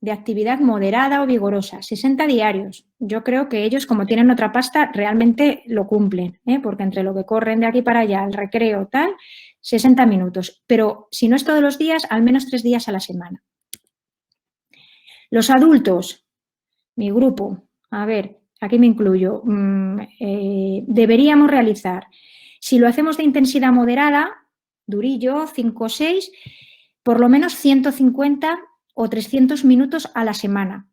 de actividad moderada o vigorosa, 60 diarios. Yo creo que ellos, como tienen otra pasta, realmente lo cumplen, porque entre lo que corren de aquí para allá, el recreo, tal, 60 minutos. Pero si no es todos los días, al menos 3 días a la semana. Los adultos, mi grupo, a ver, aquí me incluyo, deberíamos realizar, si lo hacemos de intensidad moderada, durillo, 5 o 6, por lo menos 150 o 300 minutos a la semana.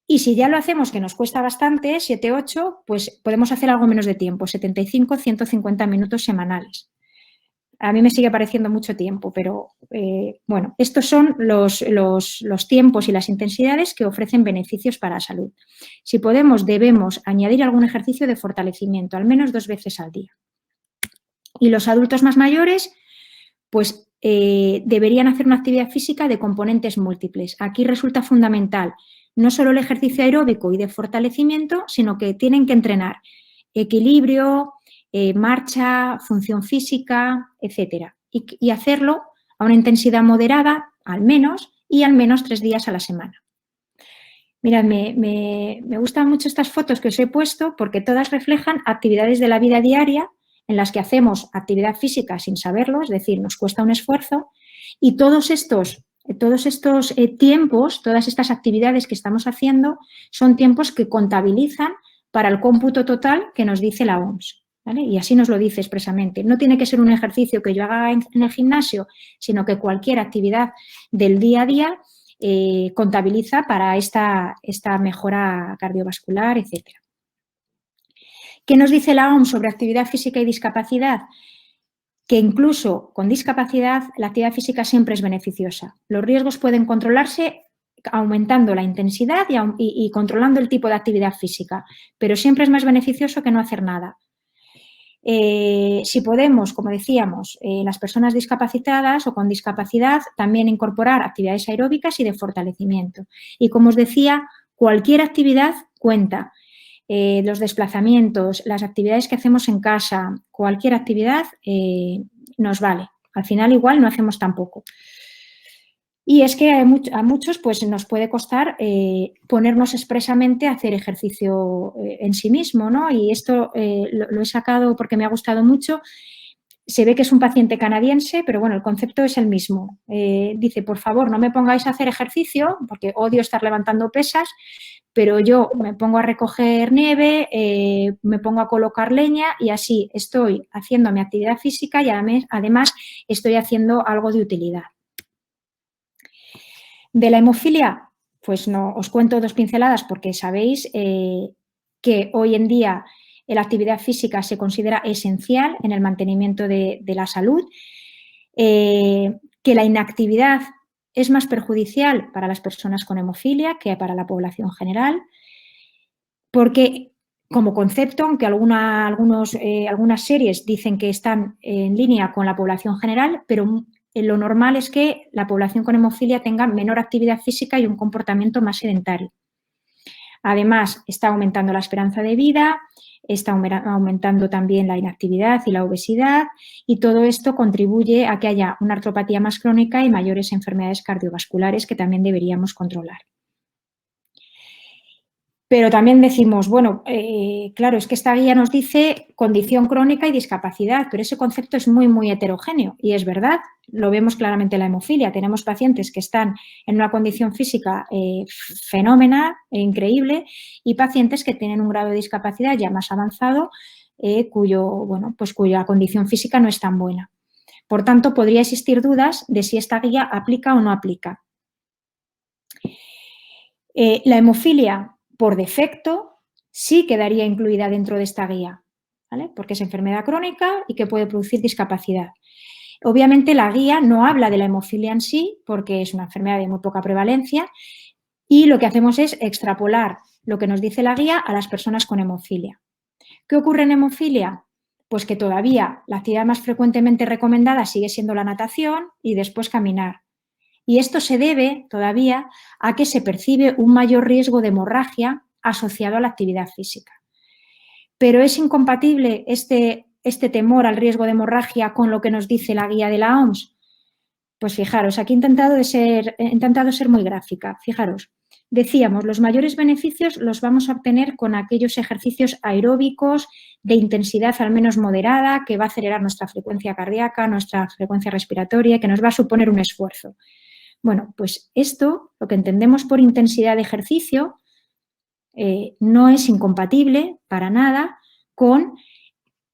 Y si ya lo hacemos, que nos cuesta bastante, 7, 8, pues podemos hacer algo menos de tiempo, 75, 150 minutos semanales. A mí me sigue pareciendo mucho tiempo, pero bueno, estos son los tiempos y las intensidades que ofrecen beneficios para la salud. Si podemos, debemos añadir algún ejercicio de fortalecimiento, al menos 2 veces al día. Y los adultos más mayores, pues deberían hacer una actividad física de componentes múltiples. Aquí resulta fundamental no solo el ejercicio aeróbico y de fortalecimiento, sino que tienen que entrenar equilibrio, marcha, función física, etcétera. Y hacerlo a una intensidad moderada, al menos 3 días a la semana. Mirad, me gustan mucho estas fotos que os he puesto porque todas reflejan actividades de la vida diaria en las que hacemos actividad física sin saberlo, es decir, nos cuesta un esfuerzo, y todos estos tiempos, todas estas actividades que estamos haciendo son tiempos que contabilizan para el cómputo total que nos dice la OMS. ¿Vale? Y así nos lo dice expresamente. No tiene que ser un ejercicio que yo haga en el gimnasio, sino que cualquier actividad del día a día contabiliza para esta mejora cardiovascular, etcétera. ¿Qué nos dice la OMS sobre actividad física y discapacidad? Que incluso con discapacidad la actividad física siempre es beneficiosa. Los riesgos pueden controlarse aumentando la intensidad y controlando el tipo de actividad física, pero siempre es más beneficioso que no hacer nada. Si podemos, como decíamos, las personas discapacitadas o con discapacidad, también incorporar actividades aeróbicas y de fortalecimiento. Y como os decía, cualquier actividad cuenta. Los desplazamientos, las actividades que hacemos en casa, cualquier actividad nos vale. Al final igual no hacemos tampoco. Y es que a muchos pues, nos puede costar ponernos expresamente a hacer ejercicio en sí mismo, ¿no? Y esto lo he sacado porque me ha gustado mucho. Se ve que es un paciente canadiense, pero bueno, el concepto es el mismo. Dice, por favor, no me pongáis a hacer ejercicio, porque odio estar levantando pesas, pero yo me pongo a recoger nieve, me pongo a colocar leña y así estoy haciendo mi actividad física y además estoy haciendo algo de utilidad. De la hemofilia, pues no os cuento 2 pinceladas porque sabéis que hoy en día la actividad física se considera esencial en el mantenimiento de la salud, que la inactividad es más perjudicial para las personas con hemofilia que para la población general, porque como concepto, aunque algunas series dicen que están en línea con la población general, pero lo normal es que la población con hemofilia tenga menor actividad física y un comportamiento más sedentario. Además, está aumentando la esperanza de vida, está aumentando también la inactividad y la obesidad y todo esto contribuye a que haya una artropatía más crónica y mayores enfermedades cardiovasculares que también deberíamos controlar. Pero también decimos, bueno, claro, es que esta guía nos dice condición crónica y discapacidad, pero ese concepto es muy, muy heterogéneo y es verdad, lo vemos claramente en la hemofilia. Tenemos pacientes que están en una condición física fenomenal e increíble y pacientes que tienen un grado de discapacidad ya más avanzado cuya condición física no es tan buena. Por tanto, podría existir dudas de si esta guía aplica o no aplica. La hemofilia, por defecto, sí quedaría incluida dentro de esta guía, ¿vale? Porque es enfermedad crónica y que puede producir discapacidad. Obviamente, la guía no habla de la hemofilia en sí, porque es una enfermedad de muy poca prevalencia, y lo que hacemos es extrapolar lo que nos dice la guía a las personas con hemofilia. ¿Qué ocurre en hemofilia? Pues que todavía la actividad más frecuentemente recomendada sigue siendo la natación y después caminar. Y esto se debe todavía a que se percibe un mayor riesgo de hemorragia asociado a la actividad física. Pero es incompatible este temor al riesgo de hemorragia con lo que nos dice la guía de la OMS. Pues fijaros, aquí he intentado ser muy gráfica. Fijaros, decíamos, los mayores beneficios los vamos a obtener con aquellos ejercicios aeróbicos de intensidad al menos moderada, que va a acelerar nuestra frecuencia cardíaca, nuestra frecuencia respiratoria, que nos va a suponer un esfuerzo. Bueno, pues esto, lo que entendemos por intensidad de ejercicio, no es incompatible para nada con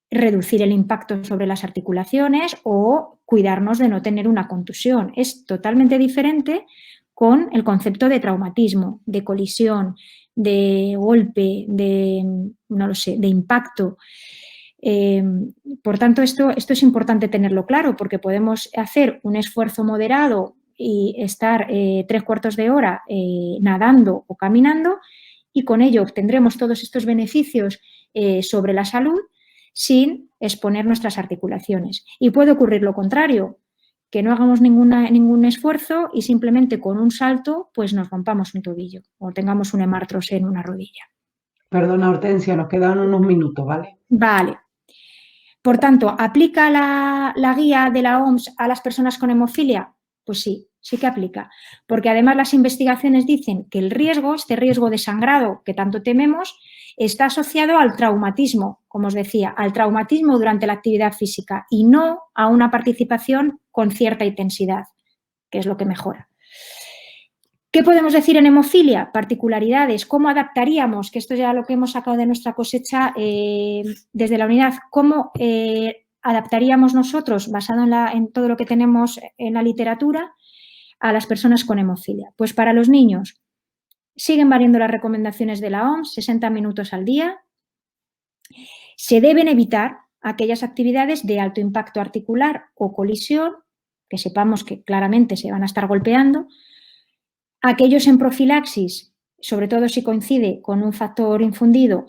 reducir el impacto sobre las articulaciones o cuidarnos de no tener una contusión. Es totalmente diferente con el concepto de traumatismo, de colisión, de golpe, no lo sé, de impacto. Por tanto, esto es importante tenerlo claro porque podemos hacer un esfuerzo moderado y estar 3/4 de hora nadando o caminando y con ello obtendremos todos estos beneficios sobre la salud sin exponer nuestras articulaciones. Y puede ocurrir lo contrario, que no hagamos ningún esfuerzo y simplemente con un salto pues nos rompamos un tobillo o tengamos un hemartrose en una rodilla. Perdona, Hortensia, nos quedan unos minutos, ¿vale? Vale. Por tanto, ¿aplica la guía de la OMS a las personas con hemofilia? Pues sí, sí que aplica. Porque además las investigaciones dicen que el riesgo, este riesgo de sangrado que tanto tememos, está asociado al traumatismo, como os decía, al traumatismo durante la actividad física y no a una participación con cierta intensidad, que es lo que mejora. ¿Qué podemos decir en hemofilia? Particularidades. ¿Cómo adaptaríamos? Que esto es ya lo que hemos sacado de nuestra cosecha desde la unidad. ¿Cómo adaptaríamos nosotros, basado en todo lo que tenemos en la literatura, a las personas con hemofilia? Pues para los niños siguen variando las recomendaciones de la OMS, 60 minutos al día. Se deben evitar aquellas actividades de alto impacto articular o colisión, que sepamos que claramente se van a estar golpeando. Aquellos en profilaxis, sobre todo si coincide con un factor infundido,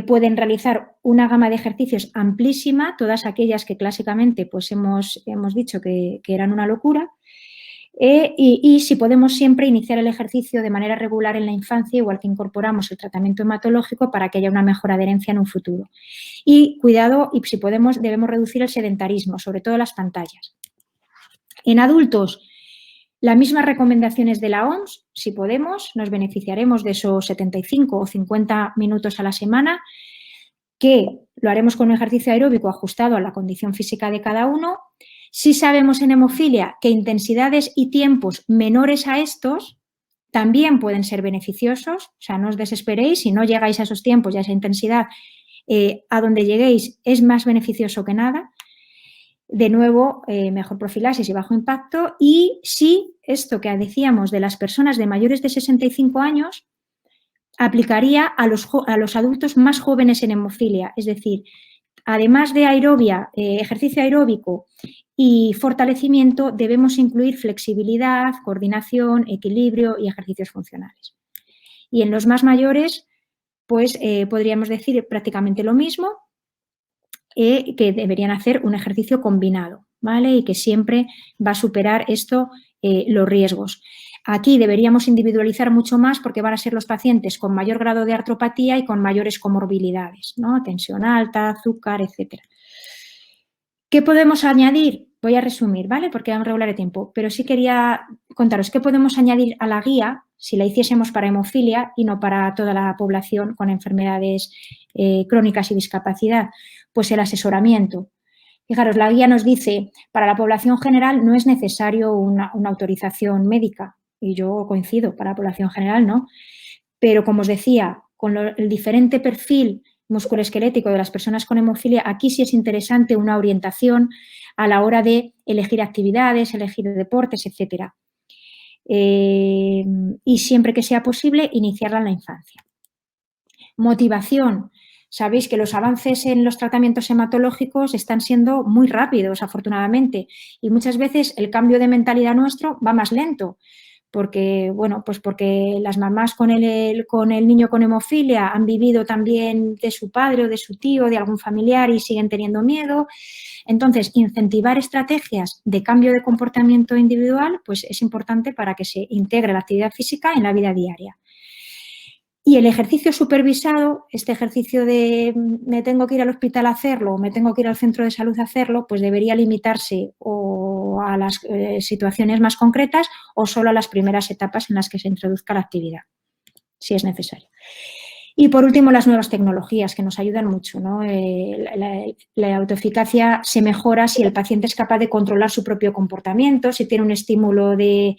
pueden realizar una gama de ejercicios amplísima, todas aquellas que clásicamente pues hemos dicho que eran una locura. Y si podemos siempre iniciar el ejercicio de manera regular en la infancia, igual que incorporamos el tratamiento hematológico para que haya una mejor adherencia en un futuro. Y cuidado, y si podemos, debemos reducir el sedentarismo, sobre todo las pantallas. En adultos, las mismas recomendaciones de la OMS, si podemos, nos beneficiaremos de esos 75 o 50 minutos a la semana, que lo haremos con un ejercicio aeróbico ajustado a la condición física de cada uno. Si sabemos en hemofilia que intensidades y tiempos menores a estos también pueden ser beneficiosos, o sea, no os desesperéis, si no llegáis a esos tiempos y a esa intensidad, a donde lleguéis es más beneficioso que nada. De nuevo, mejor profilaxis y bajo impacto. Y sí, esto que decíamos de las personas de mayores de 65 años aplicaría a los adultos más jóvenes en hemofilia, es decir, además de aerobia, ejercicio aeróbico y fortalecimiento, debemos incluir flexibilidad, coordinación, equilibrio y ejercicios funcionales. Y en los más mayores, pues podríamos decir prácticamente lo mismo, que deberían hacer un ejercicio combinado, ¿vale? Y que siempre va a superar esto los riesgos. Aquí deberíamos individualizar mucho más porque van a ser los pacientes con mayor grado de artropatía y con mayores comorbilidades, ¿no? Tensión alta, azúcar, etcétera. ¿Qué podemos añadir? Voy a resumir, ¿vale? Porque vamos a regular el tiempo, pero sí quería contaros qué podemos añadir a la guía si la hiciésemos para hemofilia y no para toda la población con enfermedades crónicas y discapacidad. Pues el asesoramiento. Fijaros, la guía nos dice, para la población general no es necesario una autorización médica, y yo coincido, para la población general no, pero como os decía, con el diferente perfil musculoesquelético de las personas con hemofilia, aquí sí es interesante una orientación a la hora de elegir actividades, elegir deportes, etcétera. Y siempre que sea posible, iniciarla en la infancia. Motivación. Sabéis que los avances en los tratamientos hematológicos están siendo muy rápidos, afortunadamente, y muchas veces el cambio de mentalidad nuestro va más lento, porque, bueno, pues porque las mamás con el niño con hemofilia han vivido también de su padre o de su tío, de algún familiar y siguen teniendo miedo. Entonces, incentivar estrategias de cambio de comportamiento individual, pues es importante para que se integre la actividad física en la vida diaria. Y el ejercicio supervisado, este ejercicio de me tengo que ir al hospital a hacerlo o me tengo que ir al centro de salud a hacerlo, pues debería limitarse o a las situaciones más concretas o solo a las primeras etapas en las que se introduzca la actividad, si es necesario. Y por último, las nuevas tecnologías que nos ayudan mucho, ¿no? La autoeficacia se mejora si el paciente es capaz de controlar su propio comportamiento, si tiene un estímulo de,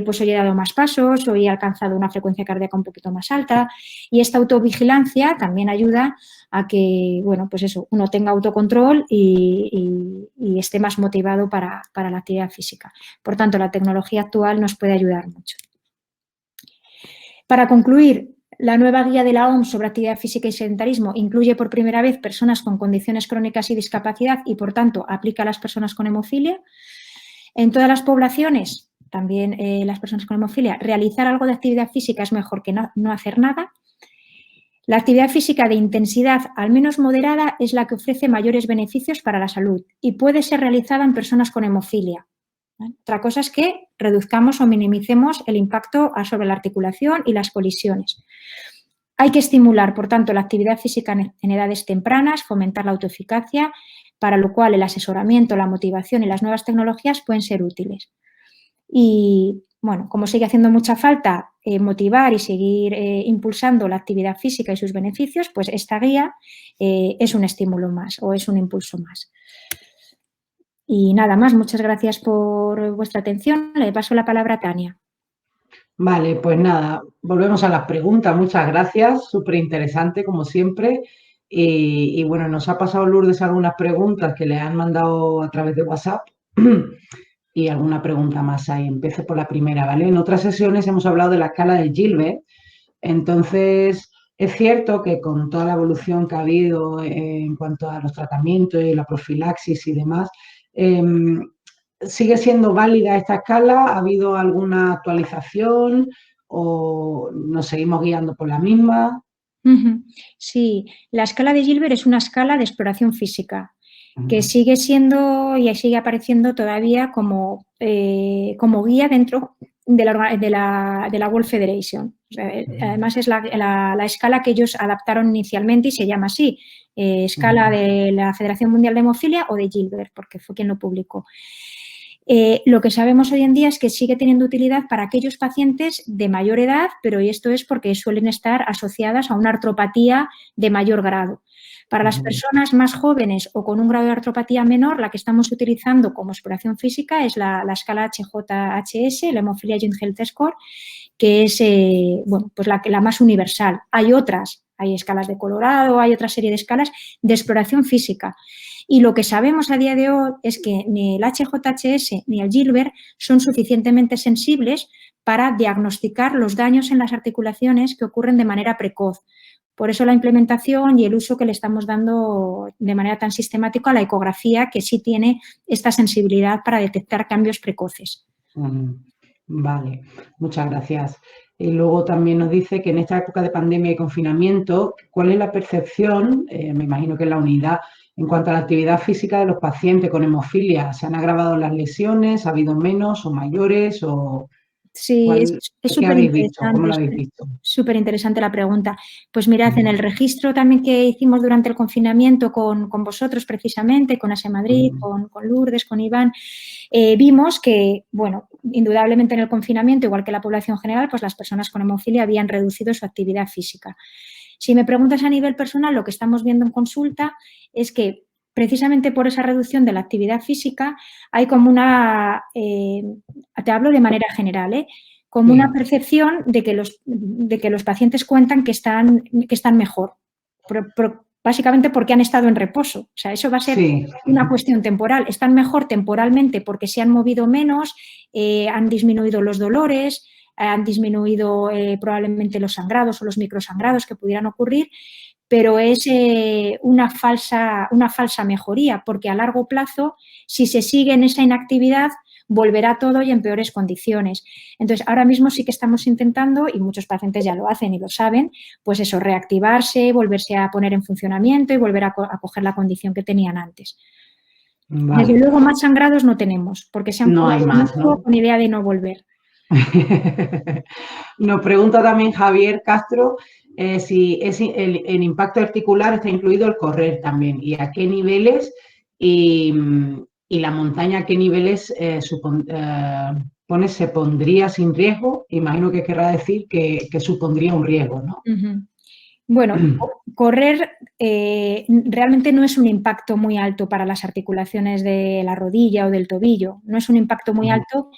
pues hoy he dado más pasos, hoy he alcanzado una frecuencia cardíaca un poquito más alta. Y esta autovigilancia también ayuda a que, bueno, pues eso, uno tenga autocontrol y esté más motivado para la actividad física. Por tanto, la tecnología actual nos puede ayudar mucho. Para concluir, la nueva guía de la OMS sobre actividad física y sedentarismo incluye por primera vez personas con condiciones crónicas y discapacidad y, por tanto, aplica a las personas con hemofilia. En todas las poblaciones, también las personas con hemofilia, realizar algo de actividad física es mejor que no hacer nada. La actividad física de intensidad al menos moderada es la que ofrece mayores beneficios para la salud y puede ser realizada en personas con hemofilia. Otra cosa es que reduzcamos o minimicemos el impacto sobre la articulación y las colisiones. Hay que estimular, por tanto, la actividad física en edades tempranas, fomentar la autoeficacia, para lo cual el asesoramiento, la motivación y las nuevas tecnologías pueden ser útiles. Y, bueno, como sigue haciendo mucha falta motivar y seguir impulsando la actividad física y sus beneficios, pues esta guía es un estímulo más o es un impulso más. Y nada más, muchas gracias por vuestra atención. Le paso la palabra a Tania. Vale, pues nada, volvemos a las preguntas. Muchas gracias, súper interesante como siempre. Y bueno, nos ha pasado Lourdes algunas preguntas que le han mandado a través de WhatsApp y alguna pregunta más ahí. Empiezo por la primera, ¿vale? En otras sesiones hemos hablado de la escala de Gilbert. Entonces, es cierto que con toda la evolución que ha habido en cuanto a los tratamientos y la profilaxis y demás, ¿sigue siendo válida esta escala? ¿Ha habido alguna actualización o nos seguimos guiando por la misma? Sí, la escala de Gilbert es una escala de exploración física que sigue siendo y sigue apareciendo todavía como guía dentro de la World Federation. O sea, además es la escala que ellos adaptaron inicialmente y se llama así, escala de la Federación Mundial de Hemofilia o de Gilbert, porque fue quien lo publicó. Lo que sabemos hoy en día es que sigue teniendo utilidad para aquellos pacientes de mayor edad, pero esto es porque suelen estar asociadas a una artropatía de mayor grado. Para las personas más jóvenes o con un grado de artropatía menor, la que estamos utilizando como exploración física es la escala HJHS, la Hemophilia Joint Health Score, que es bueno, pues la más universal. Hay otras, hay escalas de Colorado, hay otra serie de escalas de exploración física. Y lo que sabemos a día de hoy es que ni el HJHS ni el Gilbert son suficientemente sensibles para diagnosticar los daños en las articulaciones que ocurren de manera precoz. Por eso la implementación y el uso que le estamos dando de manera tan sistemática a la ecografía, que sí tiene esta sensibilidad para detectar cambios precoces. Vale, muchas gracias. Y luego también nos dice que en esta época de pandemia y confinamiento, ¿cuál es la percepción, me imagino que en la unidad, en cuanto a la actividad física de los pacientes con hemofilia? ¿Se han agravado las lesiones? ¿Ha habido menos o mayores? O sí, es ¿qué habéis visto? ¿Cómo lo súper habéis interesante. visto? Súper interesante la pregunta. Pues mirad, en el registro también que hicimos durante el confinamiento con vosotros precisamente, con ASE Madrid, con Lourdes, con Iván, vimos que, bueno, indudablemente en el confinamiento, igual que la población general, pues las personas con hemofilia habían reducido su actividad física. Si me preguntas a nivel personal, lo que estamos viendo en consulta es que precisamente por esa reducción de la actividad física hay como una, te hablo de manera general, como una percepción de que los pacientes cuentan que están mejor. básicamente porque han estado en reposo. O sea, eso va a ser una cuestión temporal. Están mejor temporalmente porque se han movido menos, han disminuido los dolores, han disminuido probablemente los sangrados o los microsangrados que pudieran ocurrir, pero es una falsa mejoría, porque a largo plazo, si se sigue en esa inactividad, volverá todo y en peores condiciones. Entonces, ahora mismo sí que estamos intentando, y muchos pacientes ya lo hacen y lo saben, pues eso, reactivarse, volverse a poner en funcionamiento y volver a coger la condición que tenían antes. Vale. Desde luego, más sangrados no tenemos, porque se han curado mucho con idea de no volver. Nos pregunta también Javier Castro si es el impacto articular está incluido el correr también, y a qué niveles, y la montaña a qué niveles se pondría sin riesgo. Imagino que querrá decir que supondría un riesgo, ¿no? Bueno, correr realmente no es un impacto muy alto para las articulaciones de la rodilla o del tobillo, no es un impacto muy alto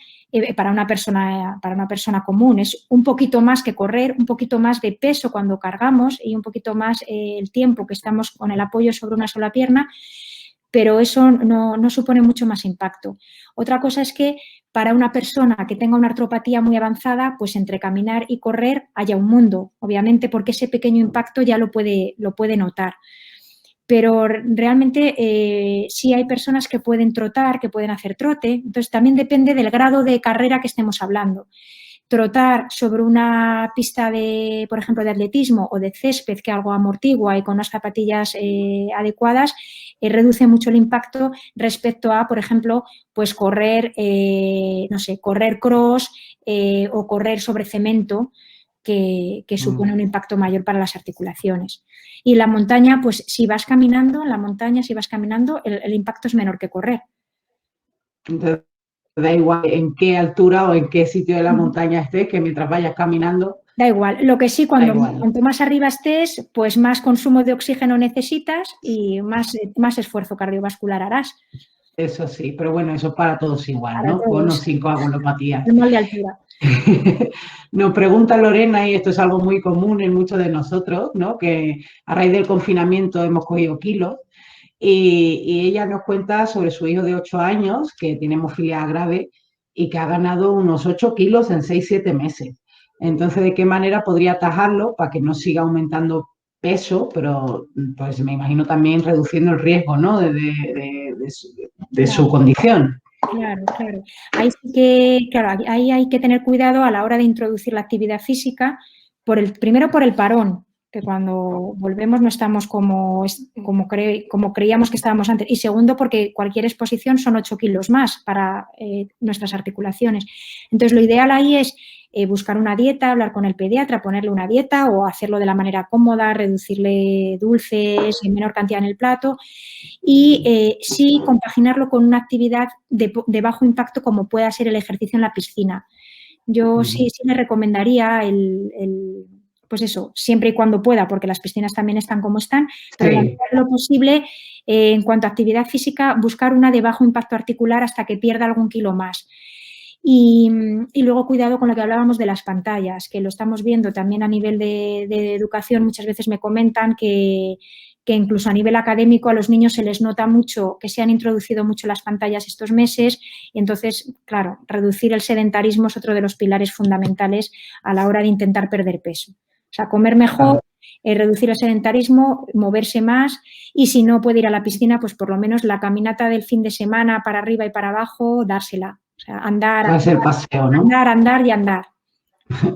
para una persona común. Es un poquito más que correr, un poquito más de peso cuando cargamos y un poquito más el tiempo que estamos con el apoyo sobre una sola pierna, pero eso no supone mucho más impacto. Otra cosa es que para una persona que tenga una artropatía muy avanzada, pues entre caminar y correr haya un mundo, obviamente, porque ese pequeño impacto ya lo puede notar. Pero realmente sí hay personas que pueden trotar, que pueden hacer trote, entonces también depende del grado de carrera que estemos hablando. Trotar sobre una pista de, por ejemplo, de atletismo o de césped que algo amortigua y con unas zapatillas adecuadas, reduce mucho el impacto respecto a, por ejemplo, pues correr, no sé, correr cross o correr sobre cemento, que supone un impacto mayor para las articulaciones. Y en la montaña, pues si vas caminando, el impacto es menor que correr. Entonces, da igual en qué altura o en qué sitio de la montaña estés, que mientras vayas caminando... Da igual. Lo que sí, cuanto más arriba estés, pues más consumo de oxígeno necesitas y más esfuerzo cardiovascular harás. Eso sí, pero bueno, eso para todos igual, para ¿no? Todos. Con o sin coagulopatía. El mal de altura. Nos pregunta Lorena, y esto es algo muy común en muchos de nosotros, ¿no? Que a raíz del confinamiento hemos cogido kilos, y ella nos cuenta sobre su hijo de 8 años que tiene hemofilia grave y que ha ganado unos 8 kilos en 6-7 meses. Entonces, ¿de qué manera podría atajarlo para que no siga aumentando peso, pero pues me imagino también reduciendo el riesgo, ¿no? de su condición? Claro, claro. Ahí sí que, claro, ahí hay que tener cuidado a la hora de introducir la actividad física, primero por el parón, que cuando volvemos no estamos como creíamos que estábamos antes. Y segundo, porque cualquier exposición son 8 kilos más para nuestras articulaciones. Entonces, lo ideal ahí es buscar una dieta, hablar con el pediatra, ponerle una dieta o hacerlo de la manera cómoda, reducirle dulces en menor cantidad en el plato y sí compaginarlo con una actividad de bajo impacto como pueda ser el ejercicio en la piscina. Yo sí le recomendaría pues eso, siempre y cuando pueda, porque las piscinas también están como están, pero en la medida de lo posible, en cuanto a actividad física, buscar una de bajo impacto articular hasta que pierda algún kilo más. Y luego cuidado con lo que hablábamos de las pantallas, que lo estamos viendo también a nivel de educación. Muchas veces me comentan que incluso a nivel académico a los niños se les nota mucho que se han introducido mucho las pantallas estos meses y entonces, claro, reducir el sedentarismo es otro de los pilares fundamentales a la hora de intentar perder peso. O sea, comer mejor, reducir el sedentarismo, moverse más y si no puede ir a la piscina, pues por lo menos la caminata del fin de semana para arriba y para abajo, dársela. O sea, andar y andar.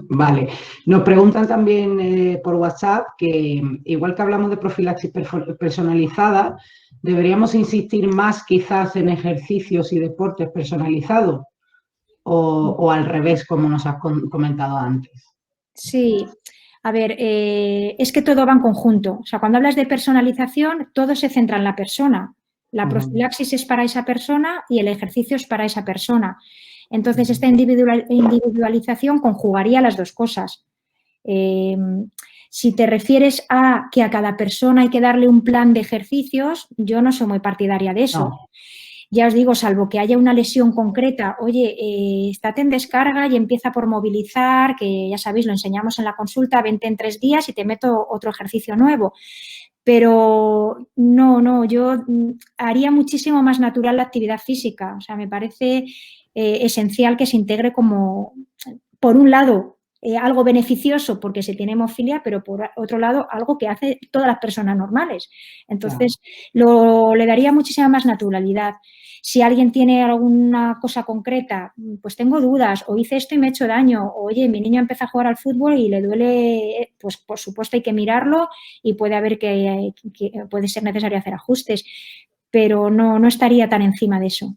Vale. Nos preguntan también por WhatsApp que, igual que hablamos de profilaxis personalizada, ¿deberíamos insistir más quizás en ejercicios y deportes personalizados? O al revés, como nos has comentado antes. Sí. A ver, es que todo va en conjunto. O sea, cuando hablas de personalización, todo se centra en la persona. La profilaxis es para esa persona y el ejercicio es para esa persona. Entonces, esta individualización conjugaría las dos cosas. Si te refieres a que a cada persona hay que darle un plan de ejercicios, yo no soy muy partidaria de eso. No. ya os digo, salvo que haya una lesión concreta, oye, estate en descarga y empieza por movilizar, que ya sabéis, lo enseñamos en la consulta, 20 en 3 días y te meto otro ejercicio nuevo. Pero no, yo haría muchísimo más natural la actividad física. O sea, me parece esencial que se integre como, por un lado, algo beneficioso porque se tiene hemofilia, pero por otro lado, algo que hace todas las personas normales. Entonces, le daría muchísima más naturalidad. Si alguien tiene alguna cosa concreta, pues tengo dudas, o hice esto y me he hecho daño, o oye, mi niño empieza a jugar al fútbol y le duele, pues por supuesto hay que mirarlo y puede haber que puede ser necesario hacer ajustes, pero no estaría tan encima de eso.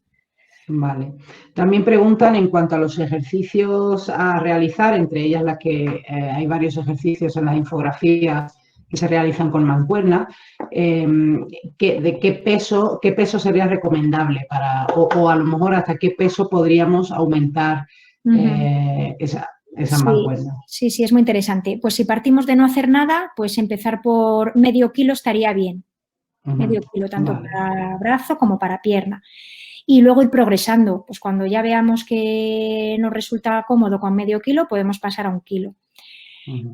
Vale. También preguntan en cuanto a los ejercicios a realizar, entre ellas las que hay varios ejercicios en las infografías que se realizan con mancuerna, de qué peso sería recomendable o a lo mejor hasta qué peso podríamos aumentar esa mancuerna. Sí, es muy interesante. Pues si partimos de no hacer nada, pues empezar por medio kilo estaría bien. Medio kilo, tanto para brazo como para pierna. Y luego ir progresando. Pues cuando ya veamos que nos resulta cómodo con medio kilo, podemos pasar a 1 kilo.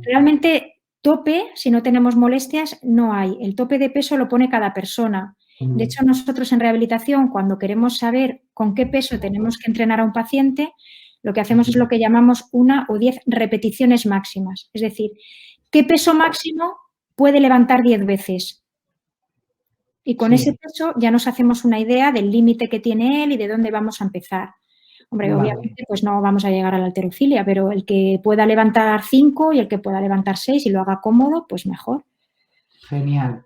Realmente, tope, si no tenemos molestias, no hay. El tope de peso lo pone cada persona. De hecho, nosotros en rehabilitación, cuando queremos saber con qué peso tenemos que entrenar a un paciente, lo que hacemos es lo que llamamos 1 o 10 repeticiones máximas. Es decir, ¿qué peso máximo puede levantar 10 veces? Y con ese peso ya nos hacemos una idea del límite que tiene él y de dónde vamos a empezar. Hombre, obviamente pues no vamos a llegar a la halterofilia, pero el que pueda levantar 5 y el que pueda levantar 6 y lo haga cómodo, pues mejor. Genial.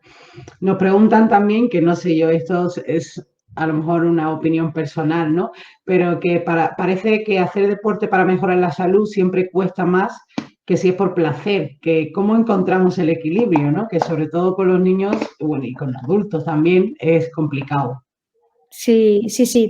Nos preguntan también, que no sé yo, esto es a lo mejor una opinión personal, ¿no? Pero que parece que hacer deporte para mejorar la salud siempre cuesta más que si es por placer, que cómo encontramos el equilibrio, ¿no? Que sobre todo con los niños, bueno, y con los adultos también es complicado. Sí,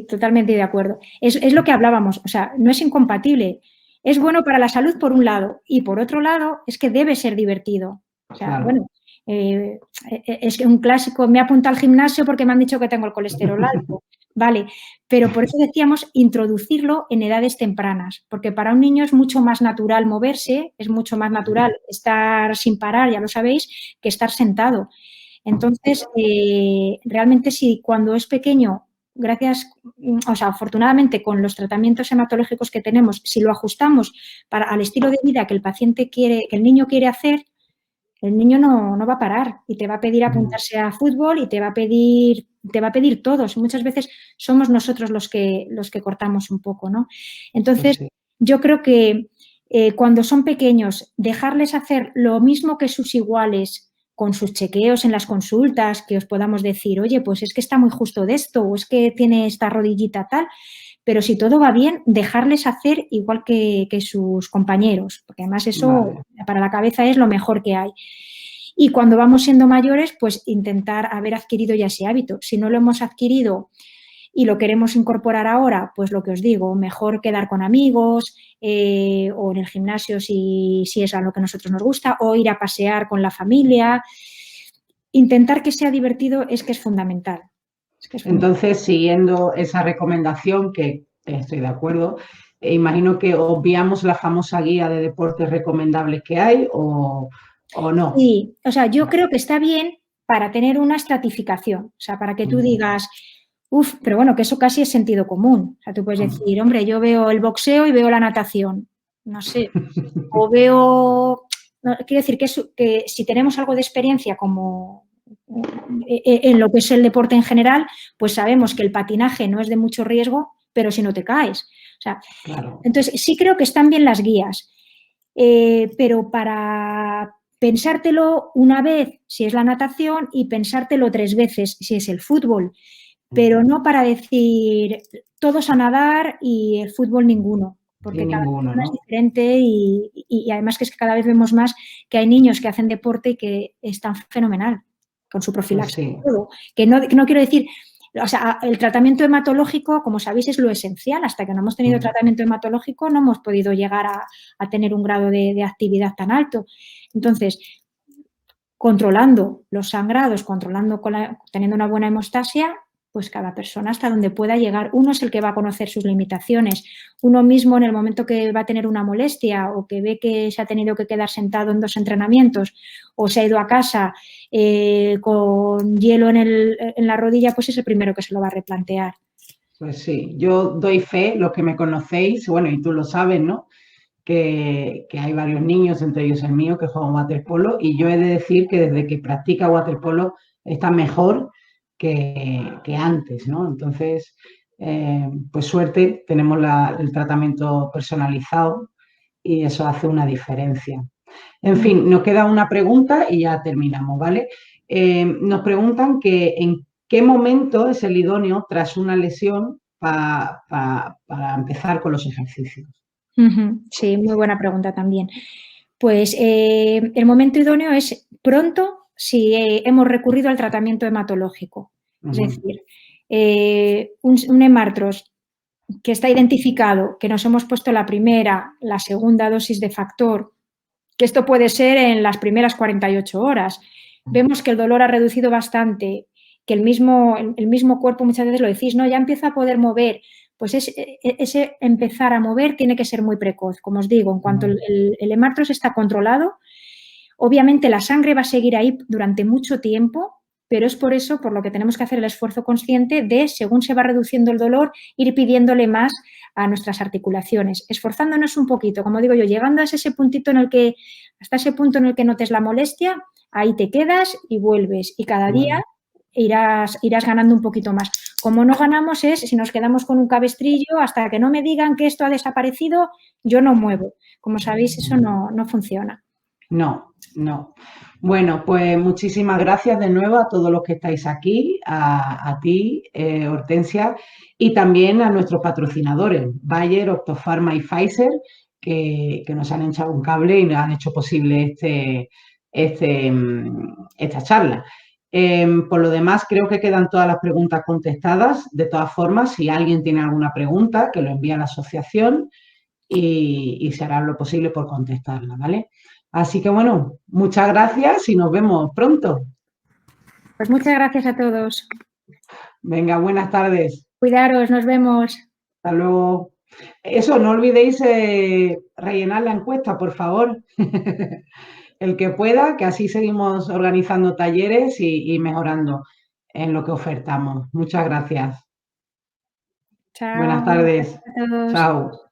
totalmente de acuerdo. Es lo que hablábamos, o sea, no es incompatible. Es bueno para la salud por un lado y por otro lado es que debe ser divertido. O sea, bueno, es un clásico, me he apuntado al gimnasio porque me han dicho que tengo el colesterol alto. Vale, pero por eso decíamos introducirlo en edades tempranas, porque para un niño es mucho más natural moverse, es mucho más natural estar sin parar, ya lo sabéis, que estar sentado. Entonces, realmente sí, cuando es pequeño, afortunadamente con los tratamientos hematológicos que tenemos, si lo ajustamos al estilo de vida que el paciente quiere, que el niño quiere hacer, el niño no va a parar y te va a pedir apuntarse a fútbol y te va a pedir todos. Muchas veces somos nosotros los que cortamos un poco, ¿no? Entonces, yo creo que cuando son pequeños, dejarles hacer lo mismo que sus iguales con sus chequeos en las consultas, que os podamos decir, oye, pues es que está muy justo de esto o es que tiene esta rodillita tal, pero si todo va bien, dejarles hacer igual que sus compañeros, porque además eso para la cabeza es lo mejor que hay. Y cuando vamos siendo mayores, pues intentar haber adquirido ya ese hábito. Si no lo hemos adquirido y lo queremos incorporar ahora, pues lo que os digo, mejor quedar con amigos o en el gimnasio si es a lo que a nosotros nos gusta, o ir a pasear con la familia. Intentar que sea divertido es que es fundamental. Entonces, siguiendo esa recomendación, que estoy de acuerdo, imagino que obviamos la famosa guía de deportes recomendables que hay o no. Sí, o sea, yo creo que está bien para tener una estratificación, o sea, para que tú digas, pero bueno, que eso casi es sentido común. O sea, tú puedes decir, hombre, yo veo el boxeo y veo la natación, no sé, o veo, quiero decir que si tenemos algo de experiencia como en lo que es el deporte en general, pues sabemos que el patinaje no es de mucho riesgo, pero si no te caes. O sea, entonces sí creo que están bien las guías, pero para pensártelo una vez si es la natación y pensártelo 3 veces si es el fútbol, pero no para decir todos a nadar y el fútbol ninguno, porque cada persona es diferente y además que es que cada vez vemos más que hay niños que hacen deporte y que están fenomenal con su profilaxis. Que no quiero decir, o sea, el tratamiento hematológico, como sabéis, es lo esencial. Hasta que no hemos tenido tratamiento hematológico no hemos podido llegar a tener un grado de actividad tan alto. Entonces, controlando los sangrados, teniendo una buena hemostasia, pues cada persona hasta donde pueda llegar. Uno es el que va a conocer sus limitaciones. Uno mismo en el momento que va a tener una molestia o que ve que se ha tenido que quedar sentado en 2 entrenamientos o se ha ido a casa con hielo en la rodilla, pues es el primero que se lo va a replantear. Pues sí, yo doy fe, los que me conocéis, bueno, y tú lo sabes, ¿no? Que hay varios niños, entre ellos el mío, que juegan waterpolo, y yo he de decir que desde que practica waterpolo está mejor que antes, ¿no? Entonces, pues suerte, tenemos el tratamiento personalizado y eso hace una diferencia. En fin, nos queda una pregunta y ya terminamos, ¿vale? Nos preguntan que en qué momento es el idóneo tras una lesión para empezar con los ejercicios. Sí, muy buena pregunta también. Pues el momento idóneo es pronto si hemos recurrido al tratamiento hematológico. Es decir, un hemartros que está identificado, que nos hemos puesto la primera, la segunda dosis de factor, que esto puede ser en las primeras 48 horas. Vemos que el dolor ha reducido bastante, que el mismo cuerpo, muchas veces lo decís, ¿no? Ya empieza a poder mover. Pues ese empezar a mover tiene que ser muy precoz. Como os digo, en cuanto el hemartros está controlado, obviamente la sangre va a seguir ahí durante mucho tiempo, pero es por eso por lo que tenemos que hacer el esfuerzo consciente de, según se va reduciendo el dolor, ir pidiéndole más a nuestras articulaciones, esforzándonos un poquito, como digo yo, llegando hasta ese punto en el que notes la molestia, ahí te quedas y vuelves, y cada día irás ganando un poquito más. Como no ganamos es, si nos quedamos con un cabestrillo, hasta que no me digan que esto ha desaparecido, yo no muevo. Como sabéis, eso no funciona. No, no. Bueno, pues muchísimas gracias de nuevo a todos los que estáis aquí, a ti, Hortensia, y también a nuestros patrocinadores, Bayer, Octopharma y Pfizer, que nos han echado un cable y nos han hecho posible esta charla. Por lo demás, creo que quedan todas las preguntas contestadas. De todas formas, si alguien tiene alguna pregunta, que lo envíe a la asociación y se hará lo posible por contestarla, ¿vale? Así que bueno, muchas gracias y nos vemos pronto. Pues muchas gracias a todos. Venga, buenas tardes. Cuidaros, nos vemos. Hasta luego. Eso, no olvidéis rellenar la encuesta, por favor. El que pueda, que así seguimos organizando talleres y mejorando en lo que ofertamos. Muchas gracias. Chao. Buenas tardes. A todos. Chao.